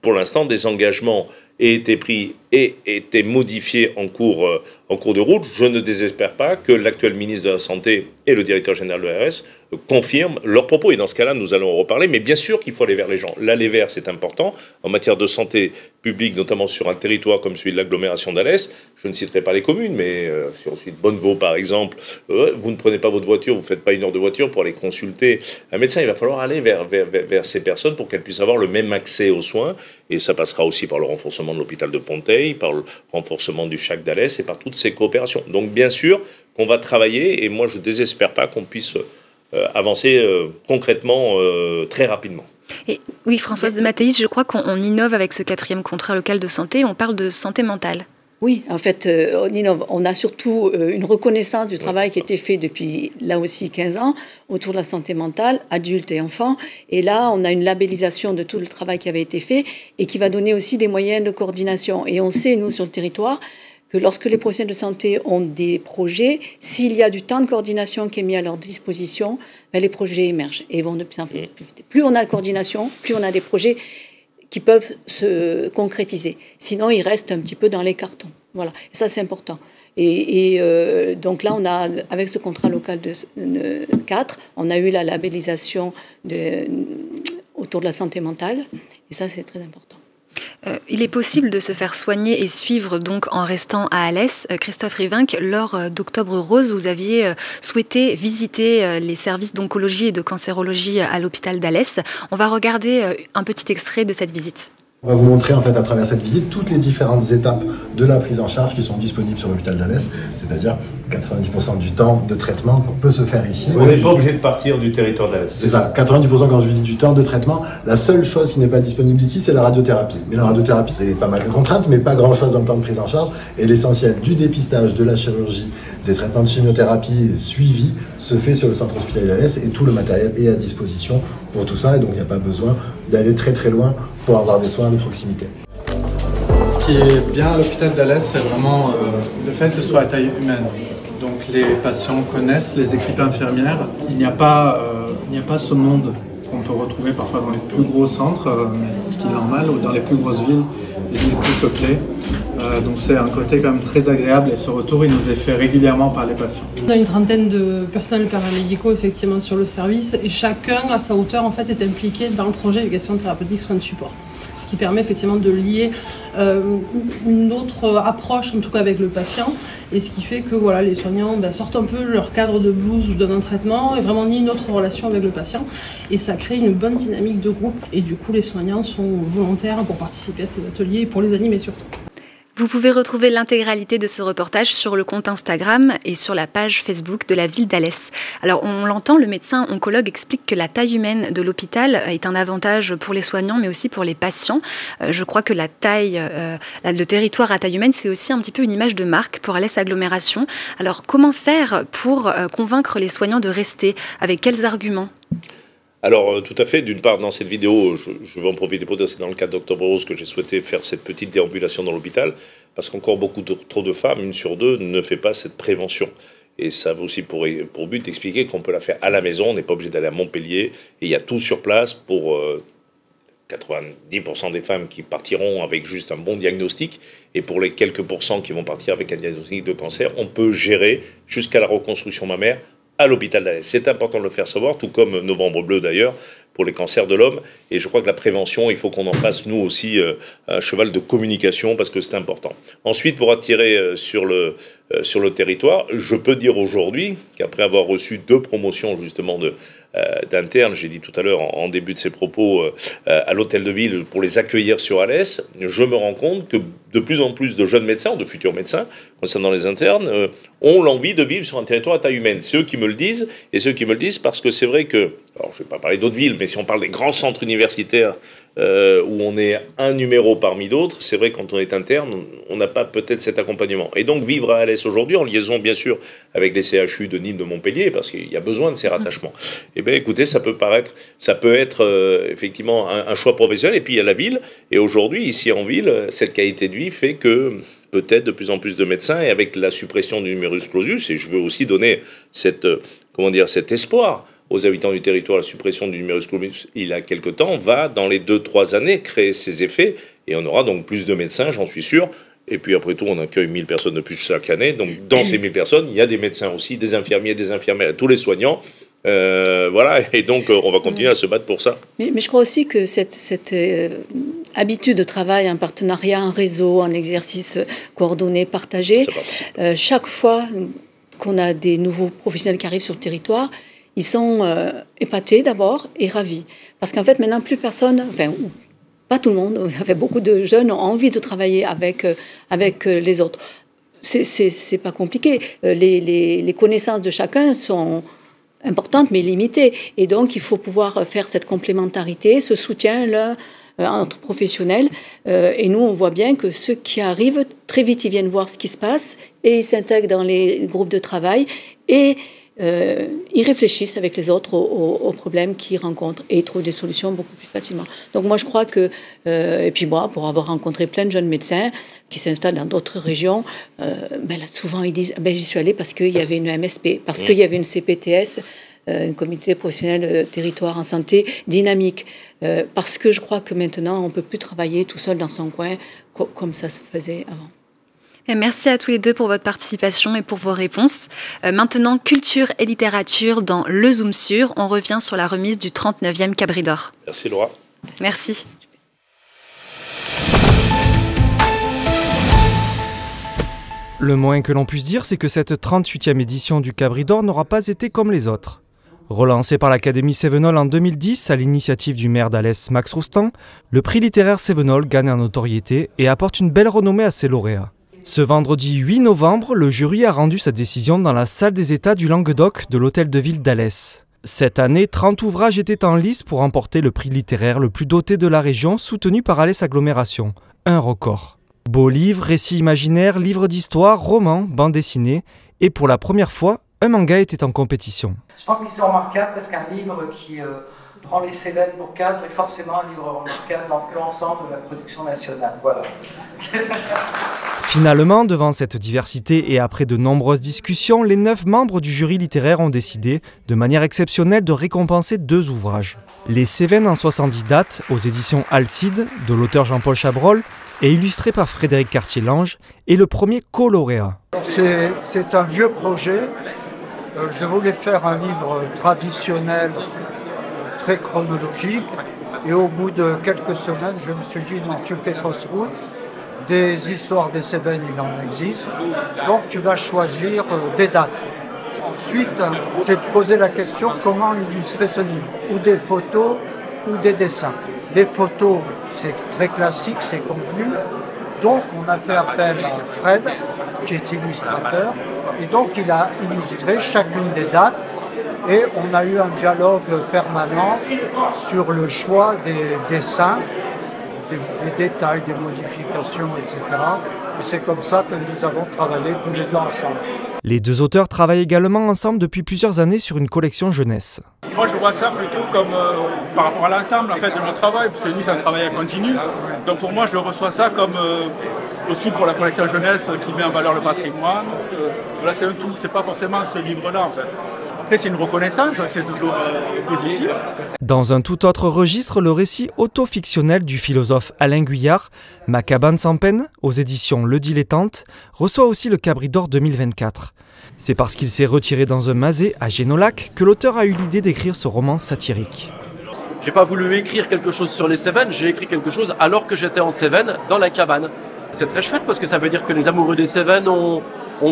pour l'instant des engagements aient été pris et été modifiés en cours de route. Je ne désespère pas que l'actuel ministre de la Santé et le directeur général de l'ARS confirment leurs propos. Et dans ce cas-là, nous allons en reparler. Mais bien sûr qu'il faut aller vers les gens. L'aller vers, c'est important. En matière de santé publique, notamment sur un territoire comme celui de l'agglomération d'Alès, je ne citerai pas les communes, mais sur celui de Bonnevaux, par exemple, vous ne prenez pas votre voiture, vous ne faites pas 1 heure de voiture pour aller consulter un médecin. Il va falloir aller vers ces personnes pour qu'elles puissent avoir le même accès aux soins. Et ça passera aussi par le renforcement de l'hôpital de Ponteil, par le renforcement du CHAC d'Alès et par toutes ces coopérations. Donc bien sûr qu'on va travailler, et moi je ne désespère pas qu'on puisse avancer concrètement très rapidement. Et oui, Françoise de Mathéis, je crois qu'on innove avec ce 4e contrat local de santé, on parle de santé mentale. Oui, en fait, on innove. On a surtout une reconnaissance du travail qui a été fait depuis, là aussi, 15 ans, autour de la santé mentale, adultes et enfants. Et là, on a une labellisation de tout le travail qui avait été fait et qui va donner aussi des moyens de coordination. Et on sait, nous, sur le territoire, que lorsque les professionnels de santé ont des projets, s'il y a du temps de coordination qui est mis à leur disposition, ben les projets émergent et vont de plus en plus vite. Plus on a de coordination, plus on a des projets qui peuvent se concrétiser. Sinon, ils restent un petit peu dans les cartons. Voilà, et ça, c'est important. Et donc là, on a, avec ce contrat local de 4, on a eu la labellisation autour de la santé mentale, et ça, c'est très important. Il est possible de se faire soigner et suivre donc en restant à Alès. Christophe Rivinck, lors d'Octobre Rose, vous aviez souhaité visiter les services d'oncologie et de cancérologie à l'hôpital d'Alès. On va regarder un petit extrait de cette visite. On va vous montrer en fait à travers cette visite toutes les différentes étapes de la prise en charge qui sont disponibles sur l'hôpital d'Alès, c'est-à-dire 90% du temps de traitement qu'on peut se faire ici. On n'est pas obligé de partir du territoire d'Alès. C'est ça, 90% quand je dis du temps de traitement. La seule chose qui n'est pas disponible ici, c'est la radiothérapie. Mais la radiothérapie, c'est pas mal de contraintes, mais pas grand-chose dans le temps de prise en charge. Et l'essentiel du dépistage, de la chirurgie, des traitements de chimiothérapie suivis se fait sur le centre hospitalier d'Alès et tout le matériel est à disposition pour tout ça. Et donc il n'y a pas besoin d'aller très très loin pour avoir des soins de proximité. Ce qui est bien à l'hôpital d'Alès, c'est vraiment le fait que ce soit à taille humaine. Donc les patients connaissent les équipes infirmières. Il n'y a pas ce monde qu'on peut retrouver parfois dans les plus gros centres, ce qui est normal, ou dans les plus grosses villes, les villes plus peuplées. Donc c'est un côté quand même très agréable et ce retour il nous est fait régulièrement par les patients. On a une trentaine de personnels paramédicaux effectivement sur le service et chacun à sa hauteur en fait est impliqué dans le projet d'éducation thérapeutique soins de support. Ce qui permet effectivement de lier une autre approche en tout cas avec le patient et ce qui fait que voilà, les soignants sortent un peu leur cadre de blues ou d'un traitement et vraiment nient une autre relation avec le patient et ça crée une bonne dynamique de groupe et du coup les soignants sont volontaires pour participer à ces ateliers et pour les animer surtout. Vous pouvez retrouver l'intégralité de ce reportage sur le compte Instagram et sur la page Facebook de la ville d'Alès. Alors on l'entend, le médecin oncologue explique que la taille humaine de l'hôpital est un avantage pour les soignants mais aussi pour les patients. Je crois que la taille, le territoire à taille humaine, c'est aussi un petit peu une image de marque pour Alès Agglomération. Alors comment faire pour convaincre les soignants de rester? Avec quels arguments? Alors, tout à fait. D'une part, dans cette vidéo, je vais en profiter pour dire que c'est dans le cadre d'Octobre Rose que j'ai souhaité faire cette petite déambulation dans l'hôpital, parce qu'encore trop de femmes, 1 sur 2, ne fait pas cette prévention. Et ça a aussi pour but d'expliquer qu'on peut la faire à la maison, on n'est pas obligé d'aller à Montpellier, et il y a tout sur place pour 90% des femmes qui partiront avec juste un bon diagnostic, et pour les quelques pourcents qui vont partir avec un diagnostic de cancer, on peut gérer jusqu'à la reconstruction mammaire à l'hôpital d'Alès. C'est important de le faire savoir, tout comme Novembre Bleu d'ailleurs, pour les cancers de l'homme. Et je crois que la prévention, il faut qu'on en fasse nous aussi un cheval de communication parce que c'est important. Ensuite, pour attirer sur le territoire, je peux dire aujourd'hui qu'après avoir reçu 2 promotions justement d'internes, j'ai dit tout à l'heure en début de ces propos, à l'hôtel de ville pour les accueillir sur Alès, je me rends compte que de plus en plus de jeunes médecins, de futurs médecins, concernant les internes, ont l'envie de vivre sur un territoire à taille humaine. C'est eux qui me le disent, et c'est eux qui me le disent parce que c'est vrai que, alors je ne vais pas parler d'autres villes, mais si on parle des grands centres universitaires où on est un numéro parmi d'autres, c'est vrai quand on est interne, on n'a pas peut-être cet accompagnement. Et donc vivre à Alès aujourd'hui, en liaison bien sûr avec les CHU de Nîmes, de Montpellier, parce qu'il y a besoin de ces rattachements. Eh bien écoutez, ça peut être effectivement un choix professionnel. Et puis il y a la ville, et aujourd'hui ici en ville, cette qualité de vie fait que peut-être de plus en plus de médecins, et avec la suppression du numerus clausus, et je veux aussi donner cet espoir aux habitants du territoire, la suppression du numerus clausus il y a quelque temps, va dans les 2-3 années créer ses effets, et on aura donc plus de médecins, j'en suis sûr. Et puis après tout, on accueille 1000 personnes de plus chaque année, donc dans ces 1000 personnes, il y a des médecins aussi, des infirmiers, des infirmières, tous les soignants. Voilà, et donc on va continuer à se battre pour ça. Mais je crois aussi que cette habitude de travail, un partenariat, un réseau, un exercice coordonné, partagé, chaque fois qu'on a des nouveaux professionnels qui arrivent sur le territoire, ils sont épatés d'abord et ravis. Parce qu'en fait, maintenant, plus personne, enfin, pas tout le monde, beaucoup de jeunes ont envie de travailler avec les autres. C'est pas compliqué. Les connaissances de chacun sont importantes mais limitées. Et donc, il faut pouvoir faire cette complémentarité, ce soutien-là entre professionnels. Et nous, on voit bien que ceux qui arrivent, très vite, ils viennent voir ce qui se passe et ils s'intègrent dans les groupes de travail et ils réfléchissent avec les autres aux problèmes qu'ils rencontrent et ils trouvent des solutions beaucoup plus facilement. Donc moi je crois que, et puis moi pour avoir rencontré plein de jeunes médecins qui s'installent dans d'autres régions, là, souvent ils disent j'y suis allé parce qu'il y avait une MSP, parce qu'il y avait une CPTS, une communauté professionnelle territoire en santé dynamique, parce que je crois que maintenant on ne peut plus travailler tout seul dans son coin comme ça se faisait avant. Et merci à tous les deux pour votre participation et pour vos réponses. Maintenant, culture et littérature dans Le Zoom Sur. On revient sur la remise du 39e Cabri d'Or. Merci Laura. Merci. Le moins que l'on puisse dire, c'est que cette 38e édition du Cabri d'Or n'aura pas été comme les autres. Relancé par l'Académie Cévenol en 2010 à l'initiative du maire d'Alès, Max Roustan, le prix littéraire Cévenol gagne en notoriété et apporte une belle renommée à ses lauréats. Ce vendredi 8 novembre, le jury a rendu sa décision dans la salle des États du Languedoc de l'Hôtel de Ville d'Alès. Cette année, 30 ouvrages étaient en lice pour remporter le prix littéraire le plus doté de la région, soutenu par Alès Agglomération. Un record. Beaux livres, récits imaginaires, livres d'histoire, romans, bandes dessinées, et pour la première fois, un manga était en compétition. Je pense qu'ils sont remarquables parce qu'un livre qui prend les Cévennes pour cadre est forcément un livre remarquable dans l'ensemble de la production nationale. Voilà. Finalement, devant cette diversité et après de nombreuses discussions, les 9 membres du jury littéraire ont décidé, de manière exceptionnelle, de récompenser 2 ouvrages. Les Cévennes en 70 dates, aux éditions Alcide, de l'auteur Jean-Paul Chabrol, et illustré par Frédéric Cartier-Lange, est le premier co-lauréat. C'est un vieux projet. Je voulais faire un livre traditionnel, très chronologique, et au bout de quelques semaines, je me suis dit non, tu fais fausse route. Des histoires des Cévennes, il en existe, donc tu vas choisir des dates. Ensuite, c'est poser la question comment illustrer ce livre, ou des photos ou des dessins. Les photos, c'est très classique, c'est convenu, donc on a fait appel à Fred, qui est illustrateur, et donc il a illustré chacune des dates, et on a eu un dialogue permanent sur le choix des dessins, des détails, des modifications, etc. Et c'est comme ça que nous avons travaillé tous les deux ensemble. Les 2 auteurs travaillent également ensemble depuis plusieurs années sur une collection jeunesse. Moi je vois ça plutôt comme par rapport à l'ensemble en fait, de notre travail, parce que lui c'est un travail continu. Donc pour moi je reçois ça comme aussi pour la collection jeunesse qui met en valeur le patrimoine. Là c'est un tout, c'est pas forcément ce livre-là en fait. Après, c'est une reconnaissance, donc c'est toujours positif. Dans un tout autre registre, le récit auto-fictionnel du philosophe Alain Guyard, Ma cabane sans peine, aux éditions Le Dilettante, reçoit aussi le Cabri d'Or 2024. C'est parce qu'il s'est retiré dans un masé à Génolac que l'auteur a eu l'idée d'écrire ce roman satirique. J'ai pas voulu écrire quelque chose sur les Cévennes, j'ai écrit quelque chose alors que j'étais en Cévennes, dans la cabane. C'est très chouette parce que ça veut dire que les amoureux des Cévennes ont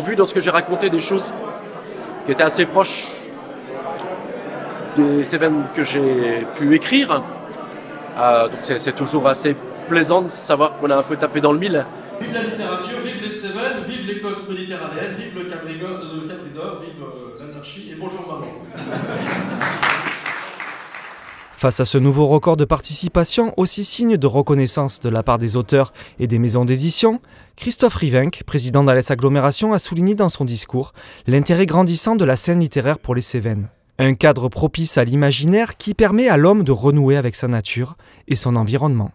vu dans ce que j'ai raconté des choses qui étaient assez proches des Cévennes que j'ai pu écrire. Donc c'est toujours assez plaisant de savoir qu'on a un peu tapé dans le mille. Vive la littérature, vive les Cévennes, vive l'Écosse méditerranéenne, vive le Cabri d'Or, vive l'anarchie et bonjour maman. Face à ce nouveau record de participation, aussi signe de reconnaissance de la part des auteurs et des maisons d'édition, Christophe Rivenc, président d'Alès Agglomération, a souligné dans son discours l'intérêt grandissant de la scène littéraire pour les Cévennes. Un cadre propice à l'imaginaire qui permet à l'homme de renouer avec sa nature et son environnement.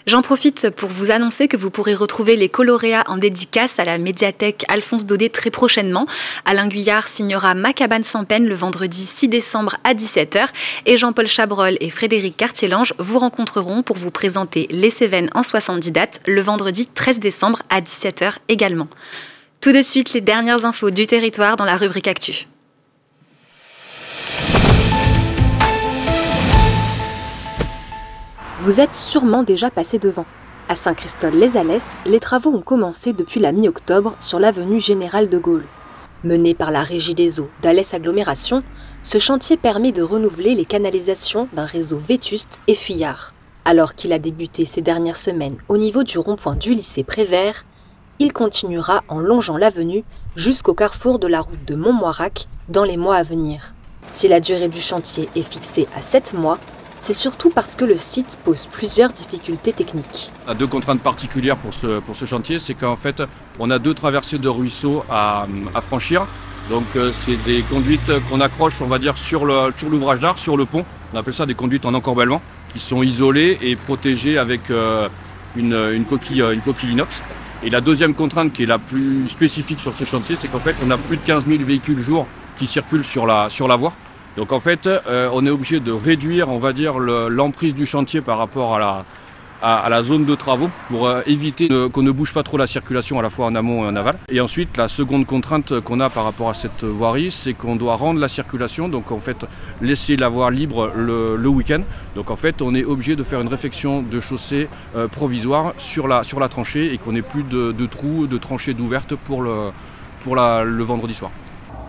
J'en profite pour vous annoncer que vous pourrez retrouver les coloréats en dédicace à la médiathèque Alphonse Daudet très prochainement. Alain Guyard signera Ma cabane sans peine le vendredi 6 décembre à 17h et Jean-Paul Chabrol et Frédéric Cartier-Lange vous rencontreront pour vous présenter Les Cévennes en 70 dates le vendredi 13 décembre à 17h également. Tout de suite, les dernières infos du territoire dans la rubrique Actu. Vous êtes sûrement déjà passé devant. À Saint-Christol-les-Alès, les travaux ont commencé depuis la mi-octobre sur l'avenue Général de Gaulle. Mené par la Régie des eaux d'Alès Agglomération, ce chantier permet de renouveler les canalisations d'un réseau vétuste et fuyard. Alors qu'il a débuté ces dernières semaines au niveau du rond-point du lycée Prévert, il continuera en longeant l'avenue jusqu'au carrefour de la route de Montmoirac dans les mois à venir. Si la durée du chantier est fixée à 7 mois, c'est surtout parce que le site pose plusieurs difficultés techniques. On a deux contraintes particulières pour ce chantier, c'est qu'en fait, on a deux traversées de ruisseaux à franchir. Donc c'est des conduites qu'on accroche, on va dire, sur l'ouvrage d'art, sur le pont. On appelle ça des conduites en encorbellement, qui sont isolées et protégées avec une coquille inox. Et la deuxième contrainte qui est la plus spécifique sur ce chantier, c'est qu'en fait, on a plus de 15 000 véhicules jour qui circulent sur la voie. Donc en fait, on est obligé de réduire, on va dire, l'emprise du chantier par rapport à la zone de travaux pour éviter qu'on ne bouge pas trop la circulation à la fois en amont et en aval. Et ensuite, la seconde contrainte qu'on a par rapport à cette voirie, c'est qu'on doit rendre la circulation, donc en fait laisser la voie libre le week-end. Donc en fait, on est obligé de faire une réfection de chaussée provisoire sur la tranchée et qu'on n'ait plus de trous, de tranchées d'ouvertes pour le vendredi soir.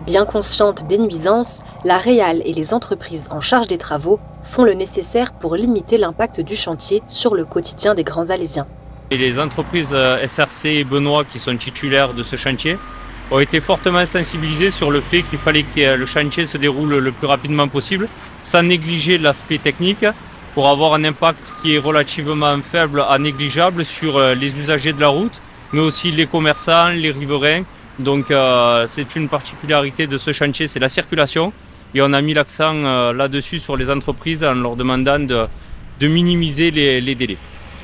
Bien conscientes des nuisances, la Réal et les entreprises en charge des travaux font le nécessaire pour limiter l'impact du chantier sur le quotidien des grands Alésiens. Et les entreprises SRC et Benoît, qui sont titulaires de ce chantier, ont été fortement sensibilisées sur le fait qu'il fallait que le chantier se déroule le plus rapidement possible, sans négliger l'aspect technique, pour avoir un impact qui est relativement faible à négligeable sur les usagers de la route, mais aussi les commerçants, les riverains. Donc c'est une particularité de ce chantier, c'est la circulation. Et on a mis l'accent là-dessus sur les entreprises en leur demandant de minimiser les délais.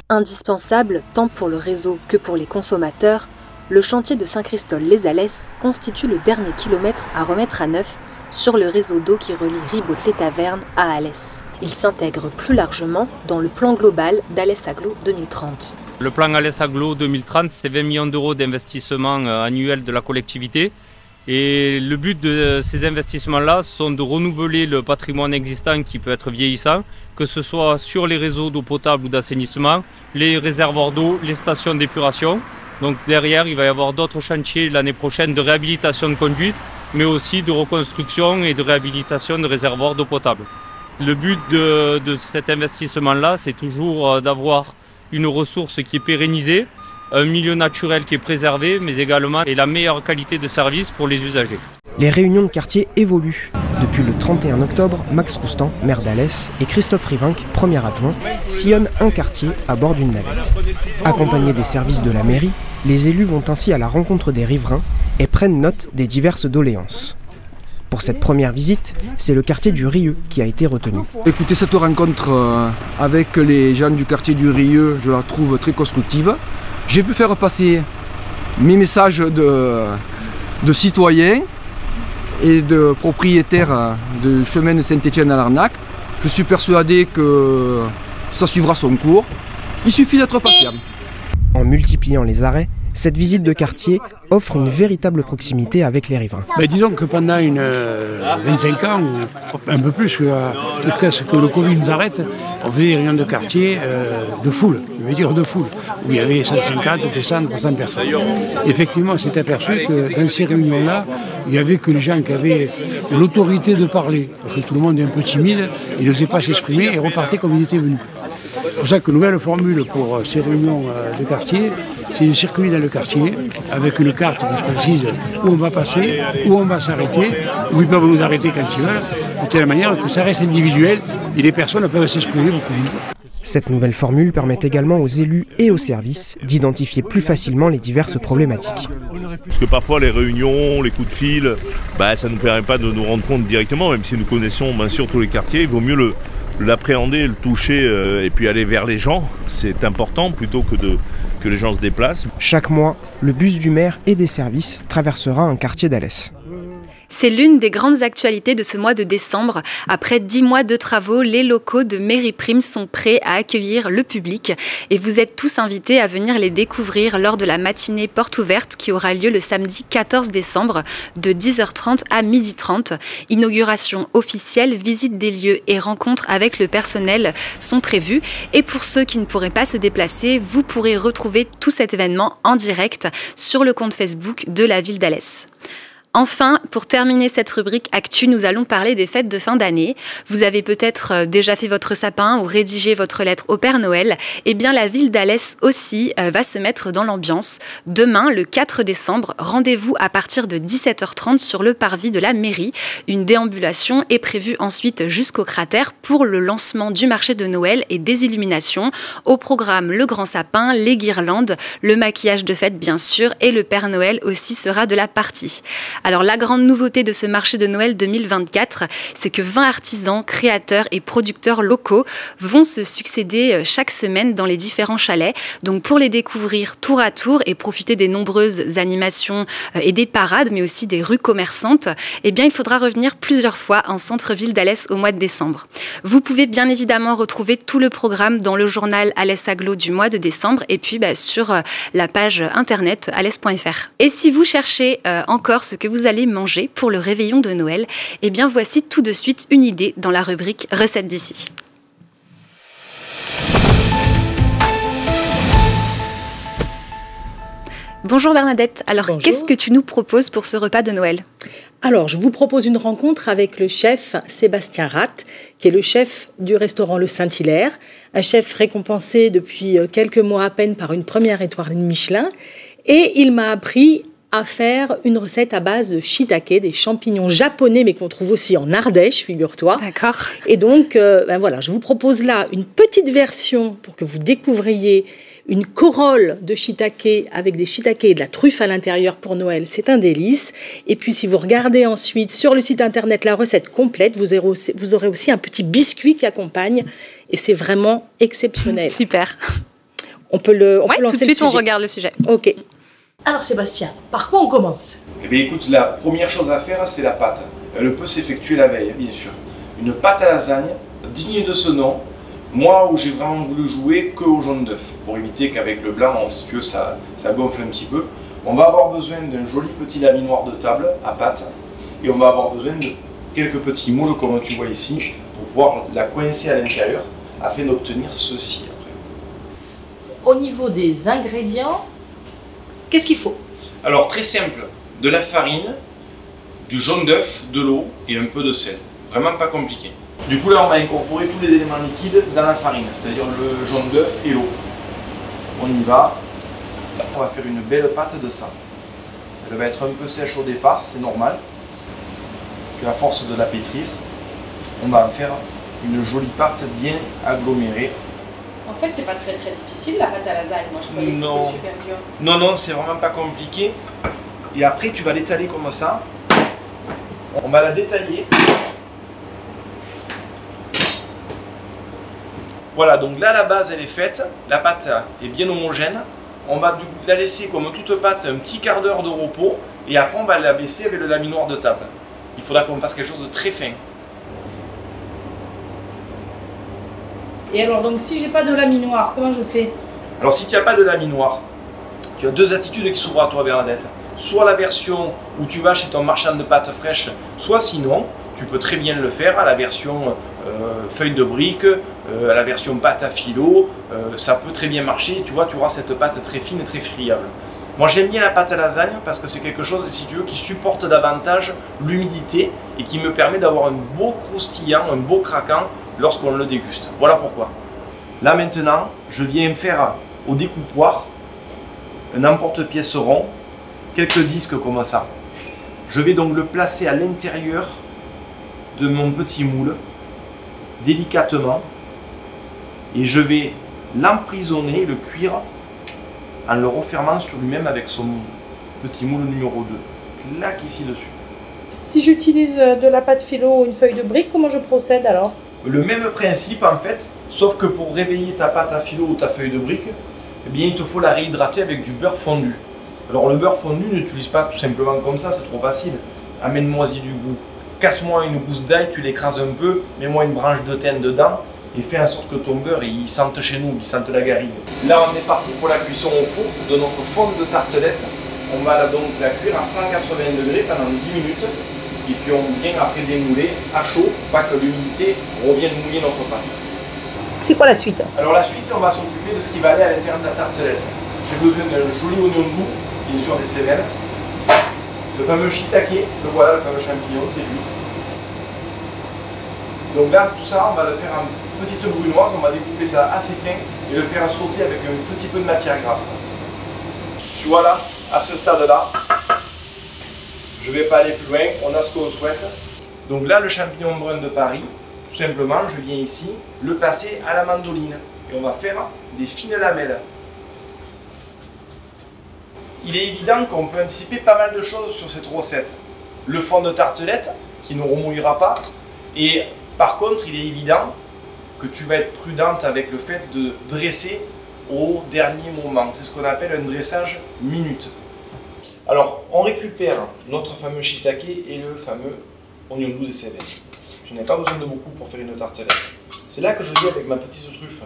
Indispensable tant pour le réseau que pour les consommateurs, le chantier de Saint-Christol-les-Alès constitue le dernier kilomètre à remettre à neuf sur le réseau d'eau qui relie Ribaute-les-Tavernes à Alès. Il s'intègre plus largement dans le plan global d'Alès Agglo 2030. Le plan Alès Agglo 2030, c'est 20 millions d'euros d'investissement annuel de la collectivité. Et le but de ces investissements-là sont de renouveler le patrimoine existant qui peut être vieillissant, que ce soit sur les réseaux d'eau potable ou d'assainissement, les réservoirs d'eau, les stations d'épuration. Donc derrière, il va y avoir d'autres chantiers l'année prochaine de réhabilitation de conduites, mais aussi de reconstruction et de réhabilitation de réservoirs d'eau potable. Le but de cet investissement-là, c'est toujours d'avoir une ressource qui est pérennisée, un milieu naturel qui est préservé, mais également et la meilleure qualité de service pour les usagers. Les réunions de quartier évoluent. Depuis le 31 octobre, Max Roustan, maire d'Alès, et Christophe Rivenc, premier adjoint, sillonnent un quartier à bord d'une navette. Accompagnés des services de la mairie, les élus vont ainsi à la rencontre des riverains et prennent note des diverses doléances. Pour cette première visite, c'est le quartier du Rieux qui a été retenu. Écoutez, cette rencontre avec les gens du quartier du Rieux, je la trouve très constructive. J'ai pu faire passer mes messages de citoyens et de propriétaires de chemin de Saint-Étienne à l'Arnac. Je suis persuadé que ça suivra son cours. Il suffit d'être patient. En multipliant les arrêts, cette visite de quartier offre une véritable proximité avec les riverains. Disons que pendant 25 ans, ou un peu plus, jusqu'à ce que le Covid nous arrête, on faisait des réunions de quartier de foule, je veux dire de foule, où il y avait 150, 200, 300 personnes. Et effectivement, on s'est aperçu que dans ces réunions-là, il n'y avait que les gens qui avaient l'autorité de parler, parce que tout le monde est un peu timide, ils n'osaient pas s'exprimer et repartaient comme ils étaient venus. C'est pour ça que nouvelle formule pour ces réunions de quartier, c'est de circuler dans le quartier avec une carte qui précise où on va passer, où on va s'arrêter, où ils peuvent nous arrêter quand ils veulent, de telle manière que ça reste individuel et les personnes peuvent s'exprimer beaucoup mieux. Cette nouvelle formule permet également aux élus et aux services d'identifier plus facilement les diverses problématiques. Parce que parfois les réunions, les coups de fil, ça ne nous permet pas de nous rendre compte directement, même si nous connaissons bien sûr tous les quartiers, il vaut mieux l'appréhender, le toucher et puis aller vers les gens. C'est important plutôt que les gens se déplacent. Chaque mois, le bus du maire et des services traversera un quartier d'Alès. C'est l'une des grandes actualités de ce mois de décembre. Après 10 mois de travaux, les locaux de Mairie Prime sont prêts à accueillir le public. Et vous êtes tous invités à venir les découvrir lors de la matinée porte ouverte qui aura lieu le samedi 14 décembre de 10h30 à 12h30. Inauguration officielle, visite des lieux et rencontres avec le personnel sont prévues. Et pour ceux qui ne pourraient pas se déplacer, vous pourrez retrouver tout cet événement en direct sur le compte Facebook de la ville d'Alès. Enfin, pour terminer cette rubrique Actu, nous allons parler des fêtes de fin d'année. Vous avez peut-être déjà fait votre sapin ou rédigé votre lettre au Père Noël. Eh bien, la ville d'Alès aussi va se mettre dans l'ambiance. Demain, le 4 décembre, rendez-vous à partir de 17h30 sur le parvis de la mairie. Une déambulation est prévue ensuite jusqu'au cratère pour le lancement du marché de Noël et des illuminations. Au programme, le grand sapin, les guirlandes, le maquillage de fête bien sûr et le Père Noël aussi sera de la partie. Alors la grande nouveauté de ce marché de Noël 2024, c'est que 20 artisans, créateurs et producteurs locaux vont se succéder chaque semaine dans les différents chalets. Donc pour les découvrir tour à tour et profiter des nombreuses animations et des parades, mais aussi des rues commerçantes, eh bien il faudra revenir plusieurs fois en centre-ville d'Alès au mois de décembre. Vous pouvez bien évidemment retrouver tout le programme dans le journal Alès Aglo du mois de décembre et puis sur la page internet alès.fr. Et si vous cherchez encore ce que vous allez manger pour le réveillon de Noël, eh bien voici tout de suite une idée dans la rubrique Recettes d'ici. Bonjour Bernadette, alors qu'est-ce que tu nous proposes pour ce repas de Noël ? Alors, je vous propose une rencontre avec le chef Sébastien Rath, qui est le chef du restaurant Le Saint-Hilaire, un chef récompensé depuis quelques mois à peine par une première étoile Michelin, et il m'a appris à faire une recette à base de shiitake, des champignons japonais, mais qu'on trouve aussi en Ardèche, figure-toi. D'accord. Et donc, voilà, je vous propose là une petite version pour que vous découvriez une corolle de shiitake avec des shiitake et de la truffe à l'intérieur pour Noël. C'est un délice. Et puis, si vous regardez ensuite sur le site internet la recette complète, vous aurez aussi un petit biscuit qui accompagne. Et c'est vraiment exceptionnel. Super. On peut lancer tout de suite, on regarde le sujet. Ok. Alors Sébastien, par quoi on commence? Eh bien écoute, la première chose à faire, c'est la pâte. Elle peut s'effectuer la veille, bien sûr. Une pâte à lasagne, digne de ce nom. Moi, où j'ai vraiment voulu jouer que au jaune d'œuf, pour éviter qu'avec le blanc, si tu veux, ça gonfle un petit peu. On va avoir besoin d'un joli petit laminoir de table à pâte. Et on va avoir besoin de quelques petits moules, comme tu vois ici, pour pouvoir la coincer à l'intérieur, afin d'obtenir ceci après. Au niveau des ingrédients, qu'est-ce qu'il faut? Alors très simple, de la farine, du jaune d'œuf, de l'eau et un peu de sel. Vraiment pas compliqué. Du coup là on va incorporer tous les éléments liquides dans la farine, c'est-à-dire le jaune d'œuf et l'eau. On y va. On va faire une belle pâte de ça. Elle va être un peu sèche au départ, c'est normal. Puis à force de la pétrir, on va en faire une jolie pâte bien agglomérée. En fait, c'est pas très difficile la pâte à lasagne. Moi, je croyais que c'était super dur. Non, non, c'est vraiment pas compliqué. Et après, tu vas l'étaler comme ça. On va la détailler. Voilà, donc là, la base, elle est faite. La pâte est bien homogène. On va la laisser comme toute pâte un petit quart d'heure de repos. Et après, on va la baisser avec le laminoir de table. Il faudra qu'on fasse quelque chose de très fin. Et alors, donc, si j'ai pas de laminoir, comment je fais? Alors, si tu n'as pas de laminoir, tu as deux attitudes qui s'ouvrent à toi, Bernadette. Soit la version où tu vas chez ton marchand de pâtes fraîches, soit sinon, tu peux très bien le faire à la version feuille de brique, à la version pâte à filo. Ça peut très bien marcher. Tu vois, tu auras cette pâte très fine et très friable. Moi, j'aime bien la pâte à lasagne parce que c'est quelque chose, si tu veux, qui supporte davantage l'humidité et qui me permet d'avoir un beau croustillant, un beau craquant lorsqu'on le déguste. Voilà pourquoi. Là maintenant, je viens faire au découpoir un emporte-pièce rond, quelques disques comme ça. Je vais donc le placer à l'intérieur de mon petit moule, délicatement, et je vais l'emprisonner, le cuire, en le refermant sur lui-même avec son petit moule numéro 2. Clac ici dessus. Si j'utilise de la pâte philo ou une feuille de brique, comment je procède alors? Le même principe en fait, sauf que pour réveiller ta pâte à philo ou ta feuille de brique, eh bien, il te faut la réhydrater avec du beurre fondu. Alors le beurre fondu, n'utilise pas tout simplement comme ça, c'est trop facile. Amène-moi-y du goût. Casse-moi une gousse d'ail, tu l'écrases un peu, mets-moi une branche de thym dedans et fais en sorte que ton beurre il sente chez nous, il sente la garrigue. Là on est parti pour la cuisson au four de notre fonte de tartelette. On va donc la cuire à 180 degrés pendant 10 minutes. Et puis on vient après démouler à chaud pour pas que l'humidité revienne mouiller notre pâte. C'est quoi la suite? Alors la suite, on va s'occuper de ce qui va aller à l'intérieur de la tartelette. J'ai besoin d'un joli oignon doux, bien sûr des cévettes. Le fameux shiitake, le voilà, le fameux champignon, c'est lui. Donc là, tout ça, on va le faire en petite brunoise, on va découper ça assez fin et le faire sauter avec un petit peu de matière grasse. Tu vois là, à ce stade-là, je ne vais pas aller plus loin, on a ce qu'on souhaite. Donc là, le champignon brun de Paris, tout simplement, je viens ici le passer à la mandoline. Et on va faire des fines lamelles. Il est évident qu'on peut anticiper pas mal de choses sur cette recette. Le fond de tartelette, qui ne remouillera pas. Et par contre, il est évident que tu vas être prudente avec le fait de dresser au dernier moment. C'est ce qu'on appelle un dressage minute. Alors, on récupère notre fameux shiitake et le fameux oignon doux des cévettes. Je n'ai pas besoin de beaucoup pour faire une tartelette. C'est là que je dis avec ma petite truffe.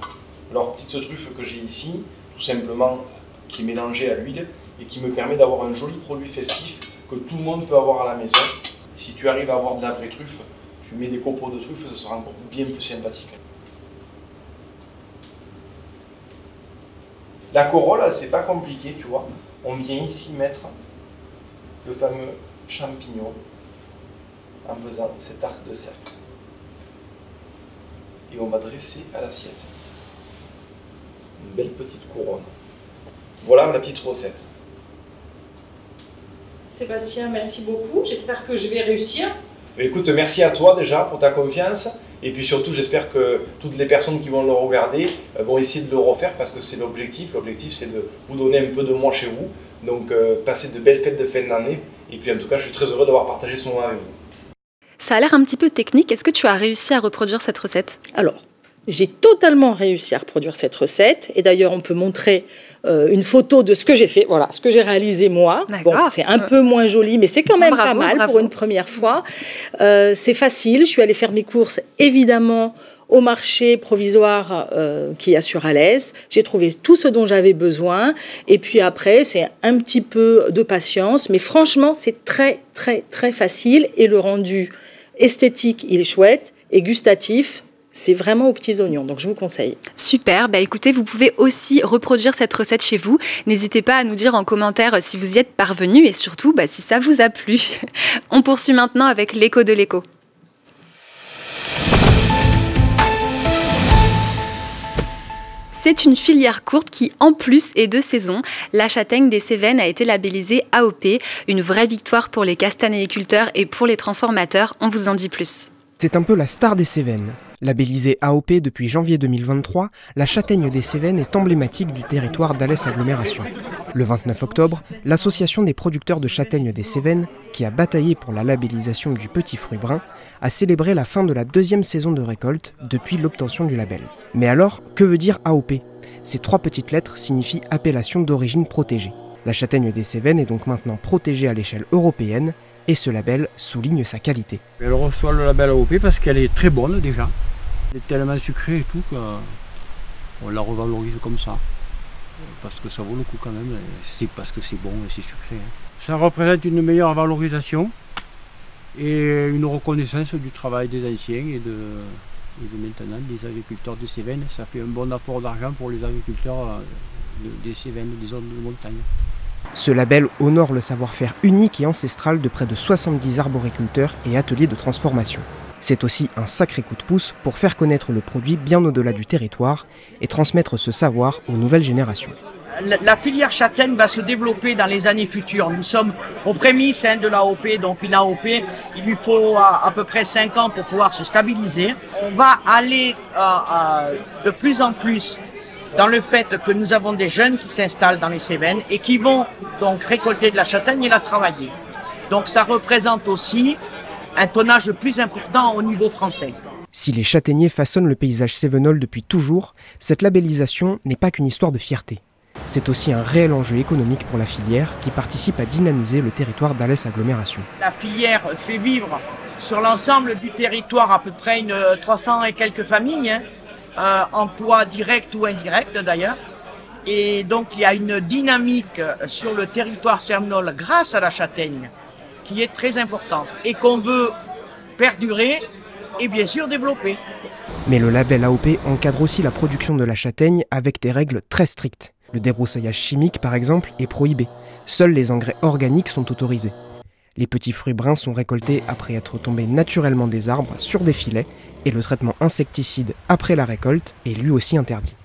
Alors, petite truffe que j'ai ici, tout simplement, qui est mélangée à l'huile et qui me permet d'avoir un joli produit festif que tout le monde peut avoir à la maison. Si tu arrives à avoir de la vraie truffe, tu mets des copeaux de truffe, ce sera encore bien plus sympathique. La corolle, c'est pas compliqué, tu vois. On vient ici mettre le fameux champignon en faisant cet arc de cercle. Et on va dresser à l'assiette. Une belle petite couronne. Voilà la petite recette. Sébastien, merci beaucoup. J'espère que je vais réussir. Écoute, merci à toi déjà pour ta confiance. Et puis surtout, j'espère que toutes les personnes qui vont le regarder vont essayer de le refaire parce que c'est l'objectif. L'objectif, c'est de vous donner un peu de moi chez vous. Donc, passez de belles fêtes de fin d'année. Et puis, en tout cas, je suis très heureux d'avoir partagé ce moment avec vous. Ça a l'air un petit peu technique. Est-ce que tu as réussi à reproduire cette recette? Alors, j'ai totalement réussi à reproduire cette recette. Et d'ailleurs, on peut montrer une photo de ce que j'ai fait. Voilà, ce que j'ai réalisé moi. Bon, c'est un peu moins joli, mais c'est quand même pas mal pour une première fois. C'est facile. Je suis allée faire mes courses, évidemment, au marché provisoire qu'il y a sur Alès. J'ai trouvé tout ce dont j'avais besoin. Et puis après, c'est un petit peu de patience. Mais franchement, c'est très, très, très facile. Et le rendu esthétique, il est chouette. Et gustatif, c'est vraiment aux petits oignons, donc je vous conseille. Super, bah écoutez, vous pouvez aussi reproduire cette recette chez vous. N'hésitez pas à nous dire en commentaire si vous y êtes parvenu et surtout si ça vous a plu. On poursuit maintenant avec l'écho de l'écho. C'est une filière courte qui, en plus, est de saison. La châtaigne des Cévennes a été labellisée AOP, une vraie victoire pour les castanéiculteurs et pour les transformateurs. On vous en dit plus. C'est un peu la star des Cévennes. Labellisée AOP depuis janvier 2023, la châtaigne des Cévennes est emblématique du territoire d'Alès Agglomération. Le 29 octobre, l'association des producteurs de châtaignes des Cévennes, qui a bataillé pour la labellisation du petit fruit brun, a célébré la fin de la deuxième saison de récolte depuis l'obtention du label. Mais alors, que veut dire AOP? Ces 3 petites lettres signifient appellation d'origine protégée. La châtaigne des Cévennes est donc maintenant protégée à l'échelle européenne, et ce label souligne sa qualité. Elle reçoit le label AOP parce qu'elle est très bonne déjà. Elle est tellement sucrée et tout qu'on la revalorise comme ça. Parce que ça vaut le coup quand même, c'est parce que c'est bon et c'est sucré. Ça représente une meilleure valorisation et une reconnaissance du travail des anciens et de maintenant des agriculteurs des Cévennes. Ça fait un bon apport d'argent pour les agriculteurs des Cévennes, des zones de montagne. Ce label honore le savoir-faire unique et ancestral de près de 70 arboriculteurs et ateliers de transformation. C'est aussi un sacré coup de pouce pour faire connaître le produit bien au-delà du territoire et transmettre ce savoir aux nouvelles générations. La filière châtaigne va se développer dans les années futures. Nous sommes aux prémices de l'AOP, donc une AOP, il lui faut à peu près 5 ans pour pouvoir se stabiliser. On va aller de plus en plus dans le fait que nous avons des jeunes qui s'installent dans les Cévennes et qui vont donc récolter de la châtaigne et la travailler. Donc ça représente aussi un tonnage plus important au niveau français. Si les châtaigniers façonnent le paysage cévenol depuis toujours, cette labellisation n'est pas qu'une histoire de fierté. C'est aussi un réel enjeu économique pour la filière qui participe à dynamiser le territoire d'Alès Agglomération. La filière fait vivre sur l'ensemble du territoire à peu près 300 et quelques familles, emploi direct ou indirect d'ailleurs. Et donc il y a une dynamique sur le territoire cévenol grâce à la châtaigne qui est très importante et qu'on veut perdurer et bien sûr développer. Mais le label AOP encadre aussi la production de la châtaigne avec des règles très strictes. Le débroussaillage chimique, par exemple, est prohibé. Seuls les engrais organiques sont autorisés. Les petits fruits bruns sont récoltés après être tombés naturellement des arbres sur des filets et le traitement insecticide après la récolte est lui aussi interdit.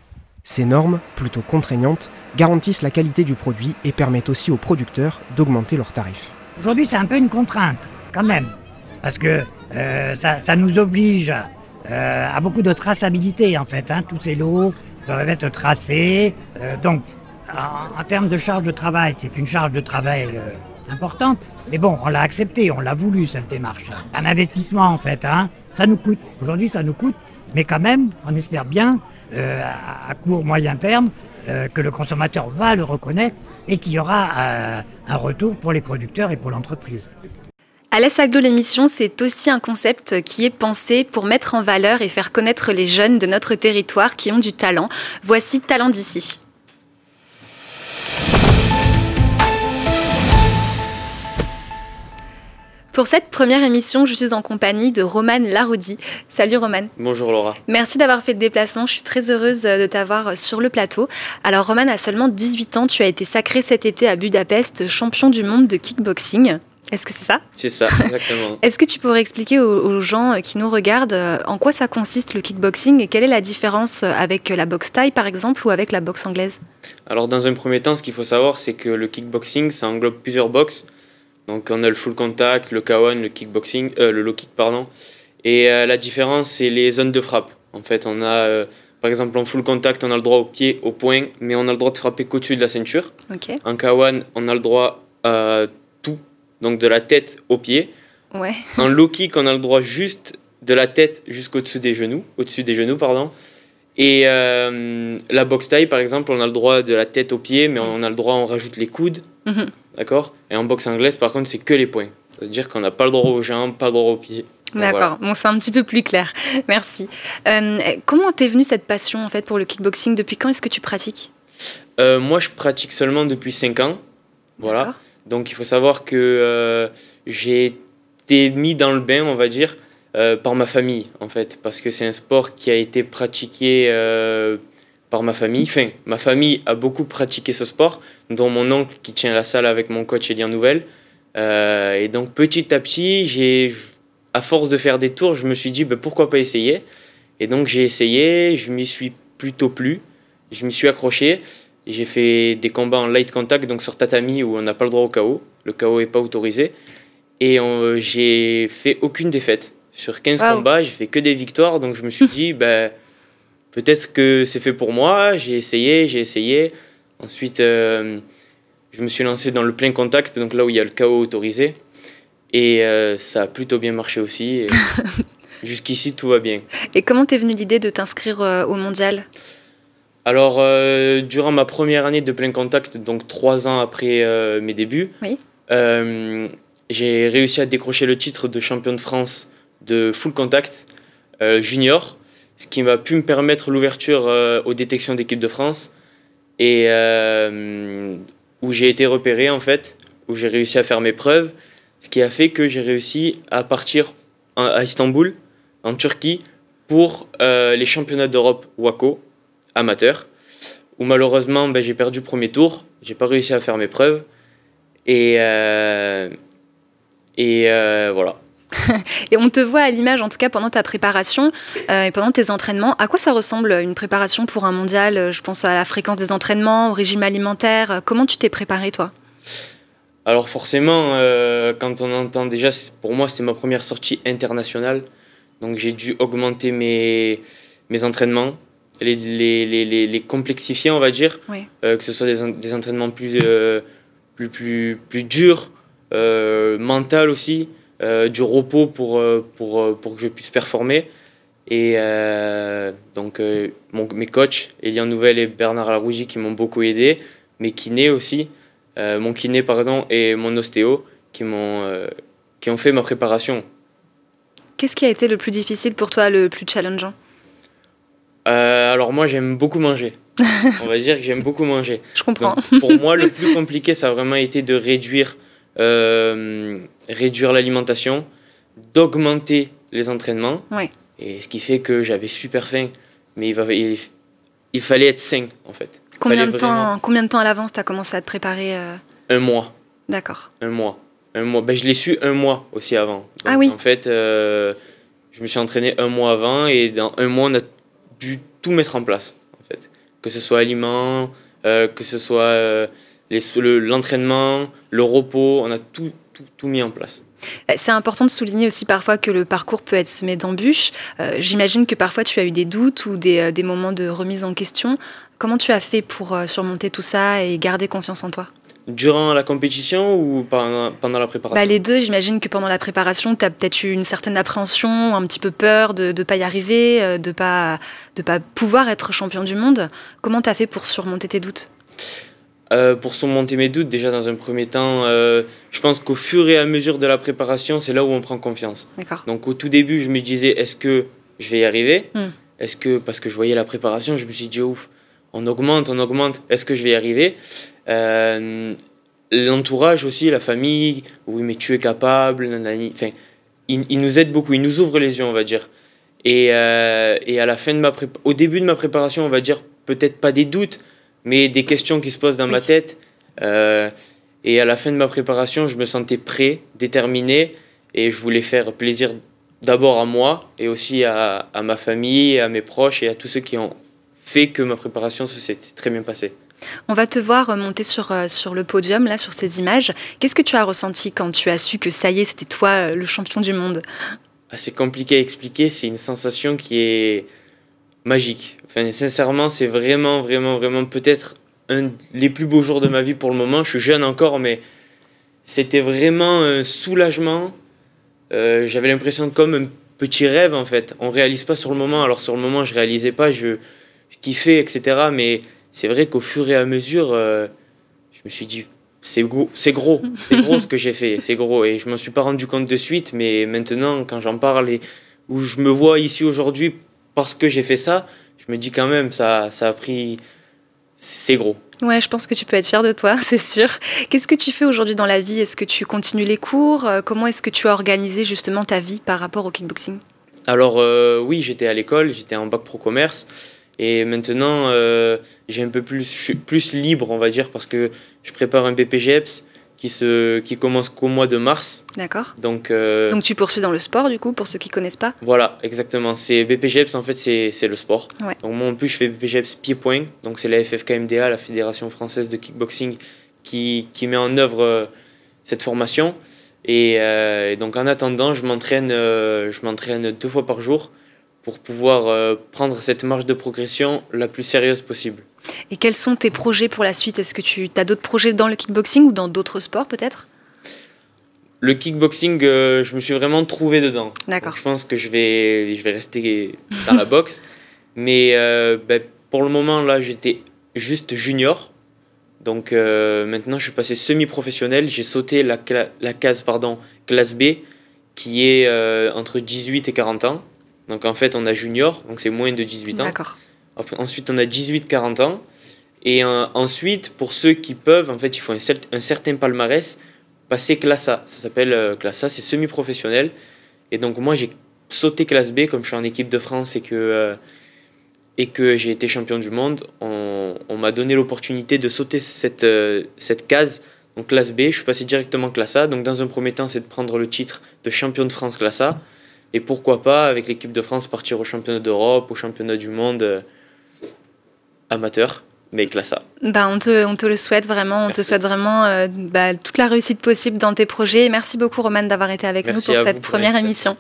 Ces normes, plutôt contraignantes, garantissent la qualité du produit et permettent aussi aux producteurs d'augmenter leurs tarifs. Aujourd'hui, c'est un peu une contrainte, quand même, parce que ça nous oblige à beaucoup de traçabilité, en fait. Tous ces lots doivent être tracés. Donc, en termes de charge de travail, c'est une charge de travail importante. Mais bon, on l'a accepté, on l'a voulu, cette démarche. Un investissement, en fait. Ça nous coûte. Aujourd'hui, ça nous coûte. Mais quand même, on espère bien, à court, moyen terme, que le consommateur va le reconnaître et qu'il y aura un retour pour les producteurs et pour l'entreprise. Alès Agglo l'émission, c'est aussi un concept qui est pensé pour mettre en valeur et faire connaître les jeunes de notre territoire qui ont du talent. Voici Talent d'ici. Pour cette première émission, je suis en compagnie de Romane Laroudy. Salut Romane. Bonjour Laura. Merci d'avoir fait le déplacement, je suis très heureuse de t'avoir sur le plateau. Alors Romane, à seulement 18 ans, tu as été sacrée cet été à Budapest champion du monde de kickboxing. Est-ce que c'est ça? C'est ça, exactement. Est-ce que tu pourrais expliquer aux gens qui nous regardent en quoi ça consiste le kickboxing et quelle est la différence avec la boxe thaï par exemple ou avec la boxe anglaise? Alors dans un premier temps, ce qu'il faut savoir, c'est que le kickboxing, ça englobe plusieurs boxes. Donc on a le full contact, le K1, le kickboxing, le low kick pardon. Et la différence, c'est les zones de frappe. En fait, on a par exemple en full contact, on a le droit au pied, au poing, mais on a le droit de frapper qu'au-dessus de la ceinture. Okay. En K1, on a le droit à tout, donc de la tête aux pieds. Ouais. En low kick, on a le droit juste de la tête jusqu'au-dessus des genoux, pardon. Et la boxe thaï, par exemple, on a le droit de la tête aux pieds, mais on a le droit, on rajoute les coudes. Mm-hmm. D'accord. Et en boxe anglaise, par contre, c'est que les poings. C'est-à-dire qu'on n'a pas le droit aux jambes, pas le droit aux pieds. D'accord, voilà. Bon, c'est un petit peu plus clair. Merci. Comment t'es venue cette passion en fait, pour le kickboxing? Depuis quand est-ce que tu pratiques? Moi, je pratique seulement depuis 5 ans. Voilà. Donc, il faut savoir que j'ai été mis dans le bain, on va dire, par ma famille, en fait. Parce que c'est un sport qui a été pratiqué par ma famille. Enfin, ma famille a beaucoup pratiqué ce sport, dont mon oncle qui tient la salle avec mon coach Elian Nouvel. Et donc petit à petit, à force de faire des tours, je me suis dit pourquoi pas essayer. Et donc j'ai essayé, je m'y suis plutôt plu, je m'y suis accroché. J'ai fait des combats en light contact, donc sur tatami où on n'a pas le droit au KO. Le KO n'est pas autorisé. Et j'ai fait aucune défaite. Sur 15 combats, j'ai fait que des victoires. Donc je me suis dit, peut-être que c'est fait pour moi. J'ai essayé. Ensuite, je me suis lancé dans le plein contact, donc là où il y a le KO autorisé. Et ça a plutôt bien marché aussi. Et jusqu'ici, tout va bien. Et comment t'es venue l'idée de t'inscrire au mondial? Alors, durant ma première année de plein contact, donc 3 ans après mes débuts, j'ai réussi à décrocher le titre de champion de France de full contact junior, ce qui m'a pu me permettre l'ouverture aux détections d'équipe de France et où j'ai été repéré en fait, où j'ai réussi à faire mes preuves, ce qui a fait que j'ai réussi à partir à Istanbul, en Turquie, pour les championnats d'Europe WACO amateur, où malheureusement j'ai perdu le premier tour, j'ai pas réussi à faire mes preuves et voilà. Et on te voit à l'image, en tout cas pendant ta préparation et pendant tes entraînements. À quoi ça ressemble une préparation pour un mondial? Je pense à la fréquence des entraînements, au régime alimentaire. Comment tu t'es préparé, toi? Alors forcément, quand on entend déjà, pour moi c'était ma première sortie internationale, donc j'ai dû augmenter mes entraînements, les complexifier on va dire, oui. Que ce soit des entraînements plus durs, mental aussi, du repos pour que je puisse performer. Et donc mes coachs, Elian Nouvel et Bernard Larougie qui m'ont beaucoup aidé, mes kinés aussi. Mon kiné et mon ostéo qui ont fait ma préparation. Qu'est-ce qui a été le plus difficile pour toi, le plus challengeant? Alors moi j'aime beaucoup manger. On va dire que j'aime beaucoup manger. Je comprends. Donc, pour moi le plus compliqué ça a vraiment été de réduire l'alimentation, d'augmenter les entraînements. Ouais. Et ce qui fait que j'avais super faim, mais il fallait être sain en fait. Combien de temps à l'avance tu as commencé à te préparer? Un mois. D'accord. Un mois. Ben, je l'ai su un mois aussi avant. Donc, ah oui. En fait, je me suis entraîné un mois avant et dans un mois, on a dû tout mettre en place. En fait. Que ce soit aliments, que ce soit l'entraînement, le repos, on a tout mis en place. C'est important de souligner aussi parfois que le parcours peut être semé d'embûches. J'imagine que parfois tu as eu des doutes ou des moments de remise en question. Comment tu as fait pour surmonter tout ça et garder confiance en toi? Durant la compétition ou pendant la préparation? Les deux, j'imagine que pendant la préparation, tu as peut-être eu une certaine appréhension, un petit peu peur de ne pas y arriver, de pas pouvoir être champion du monde. Comment tu as fait pour surmonter tes doutes? Pour surmonter mes doutes, déjà dans un premier temps, je pense qu'au fur et à mesure de la préparation, c'est là où on prend confiance. Donc au tout début, je me disais, est-ce que je vais y arriver? Est-ce que, parce que je voyais la préparation, je me suis dit, ouf, on augmente, est-ce que je vais y arriver? L'entourage aussi, la famille, oui mais tu es capable, nanani. Enfin, ils nous aident beaucoup, ils nous ouvrent les yeux on va dire. Et à la fin de au début de ma préparation on va dire peut-être pas des doutes, mais des questions qui se posent dans ma tête. Et à la fin de ma préparation je me sentais prêt, déterminé et je voulais faire plaisir d'abord à moi et aussi à ma famille, à mes proches et à tous ceux qui ont fait que ma préparation s'est très bien passée. On va te voir monter sur le podium, là, sur ces images. Qu'est-ce que tu as ressenti quand tu as su que ça y est, c'était toi le champion du monde? C'est compliqué à expliquer, c'est une sensation qui est magique. Enfin, sincèrement, c'est vraiment peut-être un des plus beaux jours de ma vie pour le moment. Je suis jeune encore, mais c'était vraiment un soulagement. J'avais l'impression de comme un petit rêve, en fait. On ne réalise pas sur le moment. Alors, sur le moment, je ne réalisais pas, je kiffais, etc. Mais c'est vrai qu'au fur et à mesure, je me suis dit, c'est gros ce que j'ai fait, c'est gros. Et je ne m'en suis pas rendu compte de suite, mais maintenant, quand j'en parle et où je me vois ici aujourd'hui parce que j'ai fait ça, je me dis quand même, ça a pris, c'est gros. Ouais, je pense que tu peux être fier de toi, c'est sûr. Qu'est-ce que tu fais aujourd'hui dans la vie? Est-ce que tu continues les cours? Comment est-ce que tu as organisé justement ta vie par rapport au kickboxing? Alors oui, j'étais à l'école, j'étais en bac pro commerce. Et maintenant, j'ai un peu je suis plus libre, on va dire, parce que je prépare un BPGEPS qui commence qu'au mois de mars. D'accord. Donc tu poursuis dans le sport, du coup, pour ceux qui ne connaissent pas? Voilà, exactement. C'est BPGEPS, en fait, c'est le sport. Ouais. Donc moi, en plus, je fais BPGEPS pied-point. Donc c'est la FFKMDA, la Fédération Française de Kickboxing, qui met en œuvre cette formation. Et donc en attendant, je m'entraîne 2 fois par jour pour pouvoir prendre cette marche de progression la plus sérieuse possible. Et quels sont tes projets pour la suite? Est-ce que tu as d'autres projets dans le kickboxing ou dans d'autres sports peut-être? Le kickboxing, je me suis vraiment trouvé dedans. D'accord. Je pense que je vais rester dans la boxe. Mais pour le moment, là, j'étais juste junior. Donc maintenant, je suis passé semi-professionnel. J'ai sauté la case classe B, qui est entre 18 et 40 ans. Donc en fait, on a junior, donc c'est moins de 18 ans. D'accord. Ensuite, on a 18-40 ans. Et ensuite, pour ceux qui peuvent, en fait, il faut un certain palmarès, passer classe A. Ça s'appelle classe A, c'est semi-professionnel. Et donc moi, j'ai sauté classe B, comme je suis en équipe de France et que j'ai été champion du monde. On m'a donné l'opportunité de sauter cette case Donc classe B, je suis passé directement classe A. Donc dans un premier temps, c'est de prendre le titre de champion de France classe A. Et pourquoi pas, avec l'équipe de France, partir au championnat d'Europe, au championnat du monde amateur, mais classe A. Bah, on te le souhaite vraiment, on te souhaite vraiment toute la réussite possible dans tes projets. Merci beaucoup Roman d'avoir été avec nous pour cette première émission.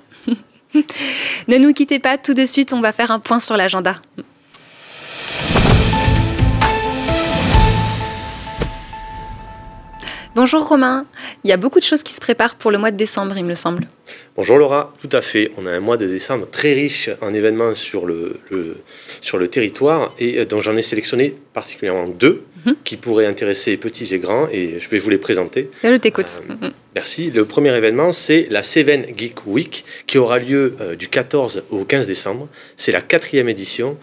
Ne nous quittez pas, tout de suite on va faire un point sur l'agenda. Bonjour Romain, il y a beaucoup de choses qui se préparent pour le mois de décembre, il me semble. Bonjour Laura, tout à fait. On a un mois de décembre très riche en événements sur le territoire et dont j'en ai sélectionné particulièrement 2 qui pourraient intéresser petits et grands et je vais vous les présenter. Je t'écoute. Merci. Le premier événement, c'est la Seven Geek Week qui aura lieu du 14 au 15 décembre. C'est la 4e édition.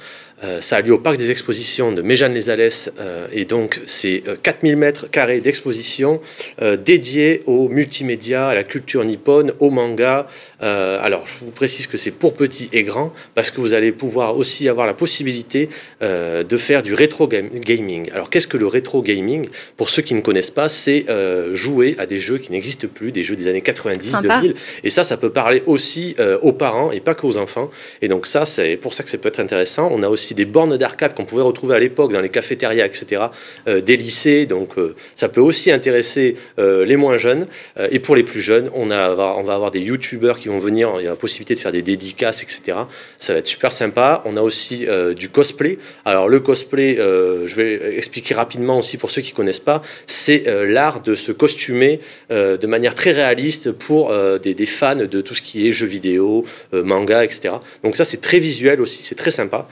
Ça a lieu au parc des expositions de Méjeanne-les-Alès et donc c'est 4000 mètres carrés d'exposition dédiés aux multimédia, à la culture nippone, au manga. Alors je vous précise que c'est pour petits et grands parce que vous allez pouvoir aussi avoir la possibilité de faire du rétro gaming. Alors qu'est-ce que le rétro gaming? Pour ceux qui ne connaissent pas, c'est jouer à des jeux qui n'existent plus, des jeux des années 90, Sympa. 2000. Et ça peut parler aussi aux parents et pas qu'aux enfants. Et donc ça, c'est pour ça que ça peut être intéressant. On a aussi des bornes d'arcade qu'on pouvait retrouver à l'époque dans les cafétérias, etc., des lycées. Donc ça peut aussi intéresser les moins jeunes. Et pour les plus jeunes, on va avoir des youtubeurs qui vont venir. Il y a la possibilité de faire des dédicaces, etc. Ça va être super sympa. On a aussi du cosplay. Alors le cosplay, je vais expliquer rapidement aussi pour ceux qui ne connaissent pas, c'est l'art de se costumer de manière très réaliste pour des fans de tout ce qui est jeux vidéo, manga, etc. Donc ça, c'est très visuel aussi, c'est très sympa.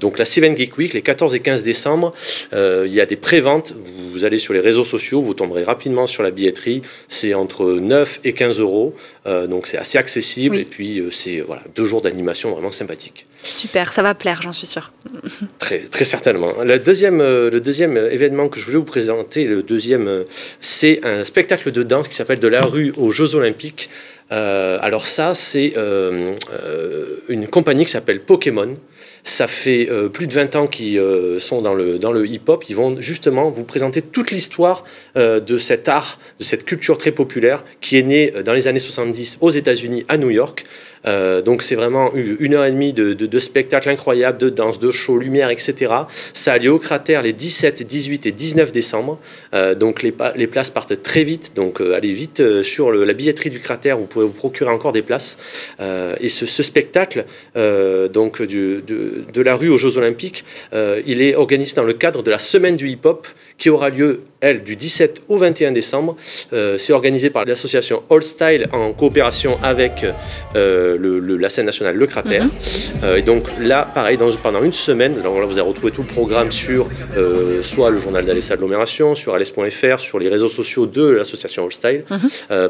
Donc la Seven Geek Week, les 14 et 15 décembre, il y a des préventes. Vous allez sur les réseaux sociaux, vous tomberez rapidement sur la billetterie. C'est entre 9 et 15 euros. Donc c'est assez accessible. Oui. Et puis c'est 2 jours d'animation vraiment sympathique. Super, ça va plaire, j'en suis sûre. Très, très certainement. Le deuxième événement que je voulais vous présenter, c'est un spectacle de danse qui s'appelle De la rue aux Jeux Olympiques. Alors ça, c'est une compagnie qui s'appelle Pokémon. Ça fait plus de 20 ans qu'ils sont dans le hip-hop. Ils vont justement vous présenter toute l'histoire de cet art, de cette culture très populaire qui est née dans les années 70 aux États-Unis, à New York. Donc c'est vraiment 1h30 de spectacle incroyable, de danse, de show, lumière, etc. Ça a lieu au Cratère les 17, 18 et 19 décembre. Donc les places partent très vite. Donc allez vite sur la billetterie du Cratère, vous pouvez vous procurer encore des places. Et ce spectacle donc de la rue aux Jeux Olympiques, il est organisé dans le cadre de la semaine du hip-hop qui aura lieu, elle, du 17 au 21 décembre. C'est organisé par l'association All Style en coopération avec la scène nationale Le Cratère. Et donc là, pareil, pendant une semaine, là, vous allez retrouver tout le programme sur soit le journal d'Alès Agglomération, sur alès.fr, sur les réseaux sociaux de l'association All Style.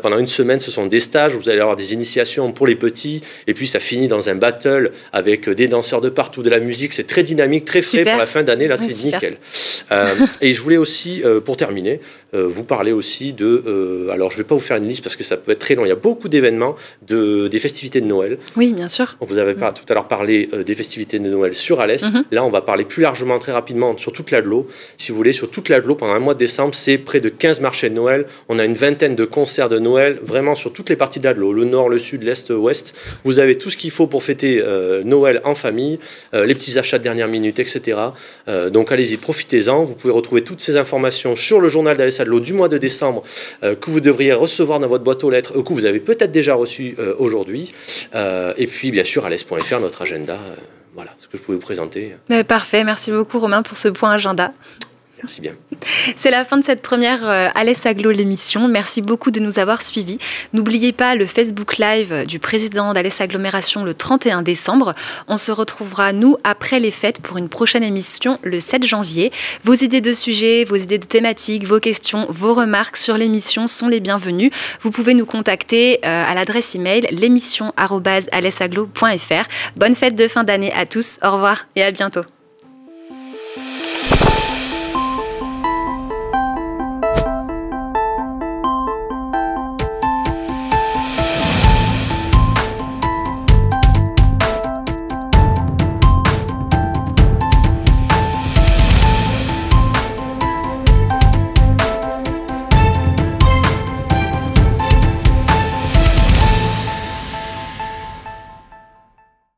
Pendant une semaine, ce sont des stages, vous allez avoir des initiations pour les petits, et puis ça finit dans un battle avec des danseurs de partout, de la musique. C'est très dynamique, très frais pour la fin d'année. Là, ouais, c'est nickel. Et je voulais aussi, pour terminer, vous parler aussi de... alors, je ne vais pas vous faire une liste parce que ça peut être très long. Il y a beaucoup d'événements, des festivités de Noël. Oui, bien sûr. Vous avez tout à l'heure parlé des festivités de Noël sur Alès. Là, on va parler plus largement, très rapidement, sur toute l'Agglo. Si vous voulez, sur toute l'Agglo, pendant un mois de décembre, c'est près de 15 marchés de Noël. On a une vingtaine de concerts de Noël, vraiment sur toutes les parties de l'Agglo, le nord, le sud, l'est, l'ouest. Vous avez tout ce qu'il faut pour fêter Noël en famille, les petits achats de dernière minute, etc. Donc allez-y, profitez-en. Vous pouvez retrouver toutes ces informations sur le journal d'Alès Agglo du mois de décembre que vous devriez recevoir dans votre boîte aux lettres, que vous avez peut-être déjà reçu aujourd'hui. Et puis, bien sûr, alès.fr, notre agenda. Voilà ce que je pouvais vous présenter. Parfait, merci beaucoup Romain pour ce point agenda. Merci bien. C'est la fin de cette première Alès Agglo l'émission. Merci beaucoup de nous avoir suivis. N'oubliez pas le Facebook Live du président d'Alès Agglomération le 31 décembre. On se retrouvera, nous, après les fêtes pour une prochaine émission le 7 janvier. Vos idées de sujets, vos idées de thématiques, vos questions, vos remarques sur l'émission sont les bienvenues. Vous pouvez nous contacter à l'adresse email l'émission@alessagglo.fr. Bonne fête de fin d'année à tous. Au revoir et à bientôt.